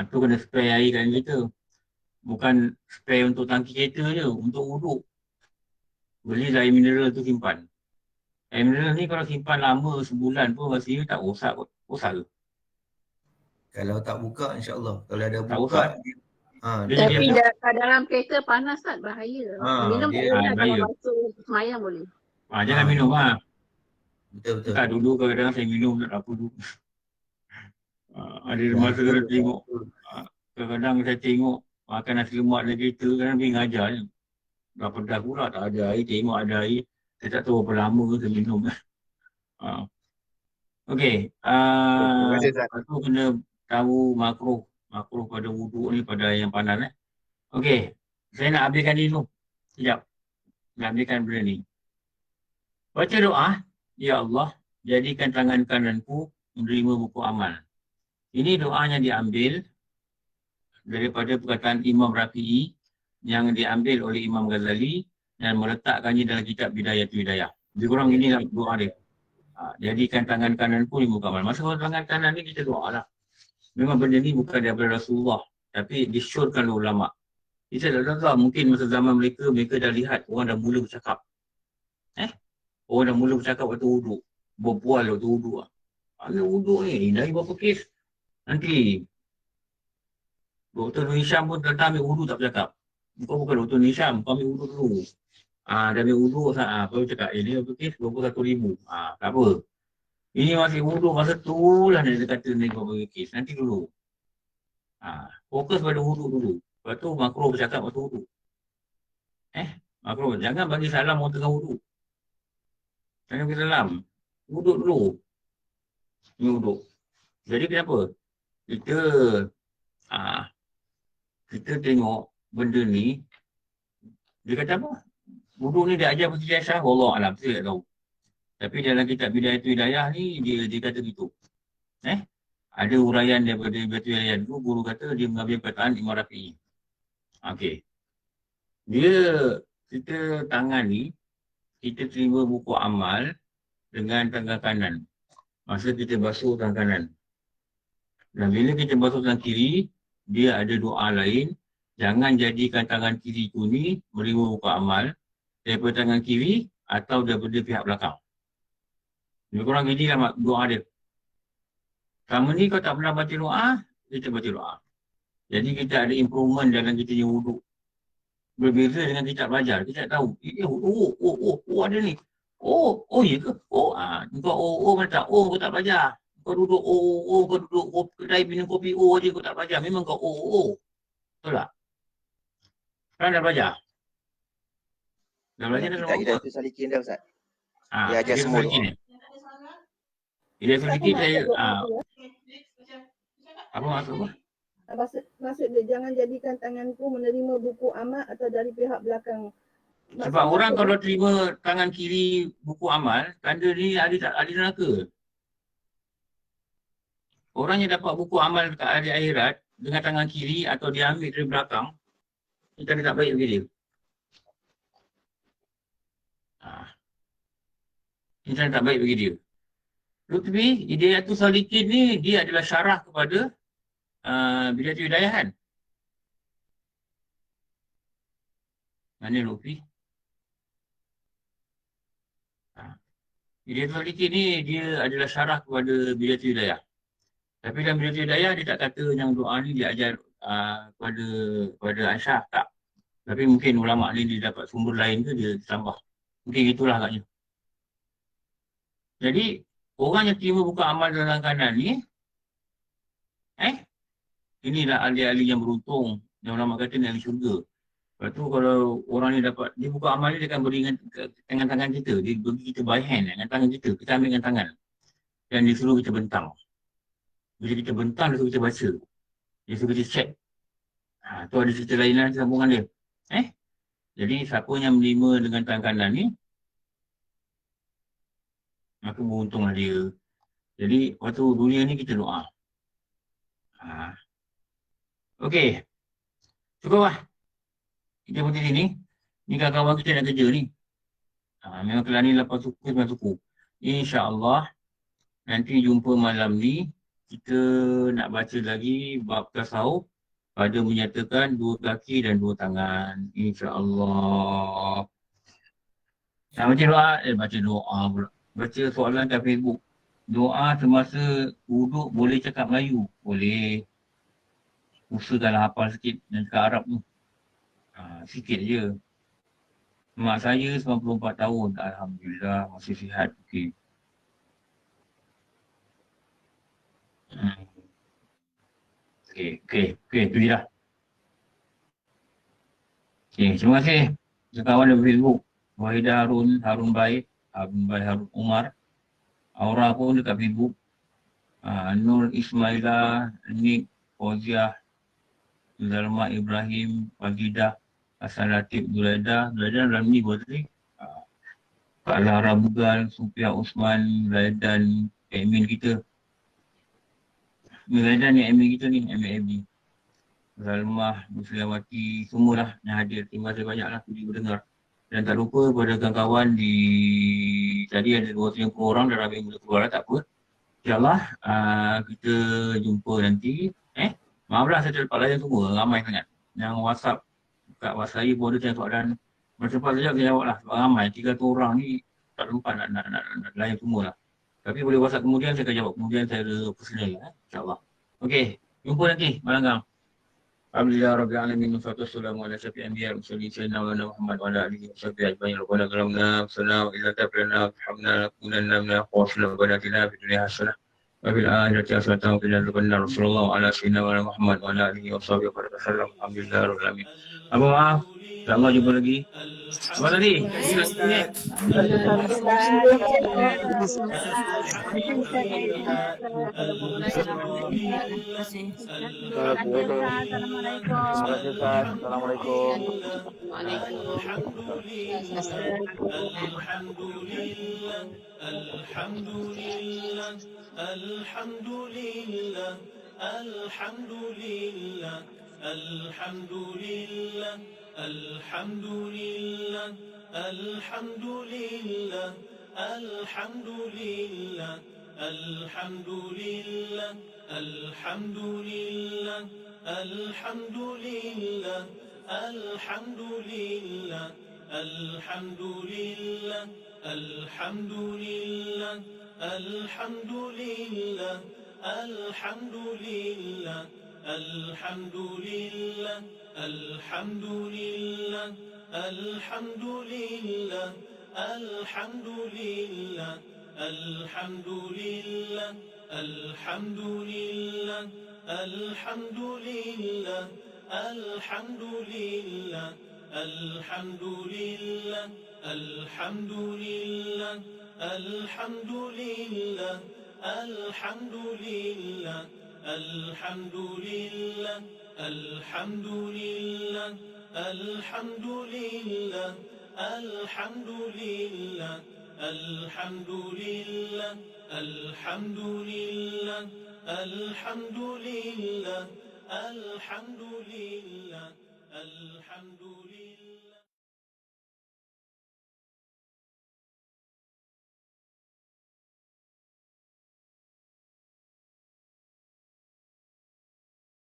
Speaker 2: Tu kena spray air dalam kereta. Bukan spray untuk tangki kereta je, untuk uduk. Beli air mineral tu simpan. Air mineral ni kalau simpan lama, sebulan pun rasanya tak rosak kot. Rosak ke?
Speaker 4: Kalau tak buka, insyaAllah. Kalau ada
Speaker 2: Tak
Speaker 4: buka,
Speaker 5: Tapi dalam kereta panas tak bahaya. Minum boleh kalau basuh semayang boleh.
Speaker 2: Jangan minum lah.
Speaker 4: Betul.
Speaker 2: Tak, dulu kadang-kadang saya minum tak apa dulu. Ada masa saya tengok. Kadang-kadang saya tengok makan nasi lemak dalam kereta, kadang pergi ngajar je. Dah pedas pula, tak ada air, tengok ada air. Saya tak tahu berapa lama saya minum. Okey. Lepas tu kena tahu makruh pada wuduk ni, pada yang panas. Okey. Saya nak habiskan ni dulu. Sekejap. Nak habiskan benda ni. Baca doa. Ya Allah, jadikan tangan kananku menerima buku amal. Ini doanya diambil daripada perkataan Imam Rafi'i yang diambil oleh Imam Ghazali dan meletakkannya dalam kitab Bidayatul Hidayah. Lebih kurang inilah doa dia. Jadikan tangan kananku menerima buku amal. Masa tangan kanan ni kita doa lah. Memang benda ni bukan daripada Rasulullah, tapi disyorkan oleh ulama. Kita tak tahu, mungkin masa zaman mereka dah lihat orang dah mula bercakap. Orang dah mula bercakap waktu wuduk. Berbual waktu wuduk. Ambil wuduk ni, dari berapa kes? Nanti Dr. Nur Hisham pun datang ambil wuduk tak bercakap. Bukan Dr. Nur Hisham, kau ambil wuduk dulu. Dah ambil wuduk, baru cakap, ni berapa kes? 21,000. Tak apa. Ini masih wuduk, masa tu lah dia kata ni berapa kes. Nanti dulu. Fokus pada wuduk dulu. Lepas tu makruh bercakap waktu wuduk. Makruh. Jangan bagi salam orang tengah wuduk. Jangan bagi salam. Wuduk dulu. Ini wuduk. Jadi kenapa? Kita tengok benda ni. Dia kata apa? Wuduk ni dia ajar Siti Aisyah. Wallah alam. Saya tak tahu. Tapi dalam kitab Bidayatul Hidayah ni dia kata gitu. Ada uraian daripada Bidayatul Hidayah dulu. Guru kata dia mengambil perkataan Imam Rafi'i. Okey. Kita tangan ni, kita terima buku amal dengan tangan kanan. Masa kita basuh tangan kanan. Dan bila kita basuh tangan kiri, dia ada doa lain. Jangan jadikan tangan kiri tu ni menerima buku amal daripada tangan kiri atau daripada pihak belakang. Lebih kurang gini lah doa dia. Selama ni kau tak pernah baca doa, kita baca doa. Jadi kita ada improvement dalam kita yang wuduk. Berbeza dengan kita belajar. Kita tahu, ada ni. Ya ke? Kau mana tak? Kau tak belajar. Kau duduk, kau duduk kedai minum kopi, je kau tak belajar. Memang kau, betul tak? Kan dah belajar? Dah belajar dah
Speaker 12: Kita Hidayatul Salikin dah Ustaz. Dia ajar
Speaker 2: Hidayatul
Speaker 12: semua
Speaker 2: Salikin
Speaker 12: doa.
Speaker 2: ni. Hidayatul Salikin saya, apa maksud apa?
Speaker 14: Maksud dia jangan jadikan tanganku menerima buku amal atau dari pihak belakang.
Speaker 2: Sebab orang kalau terima tangan kiri buku amal, tanda ni ada neraka. Orang yang dapat buku amal dekat hari akhirat dengan tangan kiri atau dia ambil dari belakang, kita tak baik bagi dia. Kita tak baik bagi dia. Lutfi, Hidayatul Salikin ni dia adalah syarah kepada Bidayatul Hidayah kan? Mana Lutfi? Hidayatul Salikin ni dia adalah syarah kepada Bidayatul Hidayah. Tapi dalam Bidayatul Hidayah dia tak kata yang doa ni dia ajar kepada Aisyah, tak. Tapi mungkin ulama ni dia dapat sumber lain ke dia tambah. Mungkin itulah agaknya. Jadi orang yang terima buka amal dalam keadaan ni, inilah ahli-ahli yang beruntung. Yang ulama kata ni ahli syurga. Lepas tu kalau orang ni dapat, dia buka amal ni dia akan beri dengan tangan kita. Dia bagi kita by hand dengan tangan kita. Kita ambil dengan tangan. Dan dia suruh kita bentang. Bila kita bentang, dia suruh kita baca. Dia suruh kita check. Tu ada cerita lain sambungan dia. Jadi siapa yang menerima dengan tangan kanan ni, maka beruntunglah dia. Jadi waktu dunia ni kita doa. Okey. Cukup lah. Kita berhenti sini. Ni kawan-kawan kita nak kerja ni. Memang kelas ni 8 suku, 9 suku. InsyaAllah nanti jumpa malam ni. Kita nak baca lagi bab tasawuf pada menyatakan 2 kaki dan 2 tangan. InsyaAllah. Nak baca doa? Baca doa pula. Baca soalan kat Facebook. Doa semasa duduk boleh cakap Melayu? Boleh. Usahakanlah hafal sikit dan cakap Arab tu. Sikit je. Mak saya 94 tahun. Alhamdulillah masih sihat. Okey. Okey, tu je lah. Okey, terima kasih kawan dari Facebook. Wahidah Harun Baik, Harun Umar. Aura pun dekat Facebook. Nur Ismaila, Nik, Fauziah, Zalma Ibrahim, Fagidah, Hasan Latif, Zulaida dalam ni buat tadi. Kak Lara Bugal, Sufia Usman, Zaidan, admin kita. Zaidan ni admin kita ni, admin. Zalmah, Musliawati, semualah yang hadir. Terima kasih banyaklah sudi berdengar. Dan tak lupa pada kawan-kawan di tadi ada 230 orang dah ramai mula keluar, tak apa. InsyaAllah kita jumpa nanti. Maaflah saya terlepas layan semua, ramai sangat. Yang WhatsApp, kat WhatsApp saya pun ada tanya soalan. Cepat saja saya jawab lah, sebab ramai. 300 orang ni tak sempat nak layan semua lah. Tapi boleh WhatsApp kemudian saya akan jawab. Kemudian saya ada personal InsyaAllah. Okey, jumpa nanti malam gang. Alhamdulillah Rabbil Alamin. Wassalamu ala syafi'i anbiya wa salli sayyidina Muhammad wa ala alihi wa sahbihi ajma'in. Rabbana kalamna wassalamu ila tablana hamna kunanna minal khawasna wa banatina fid dunya hasanah wa fil akhirati hasanah wa qina adzabannar. Rasulullah ala sayyidina Muhammad wa ala alihi wa sahbihi wa sallam. Alhamdulillah Rabbil Alamin. Apa maaf? InsyaAllah jumpa lagi. Apa tadi? Alhamdulillah.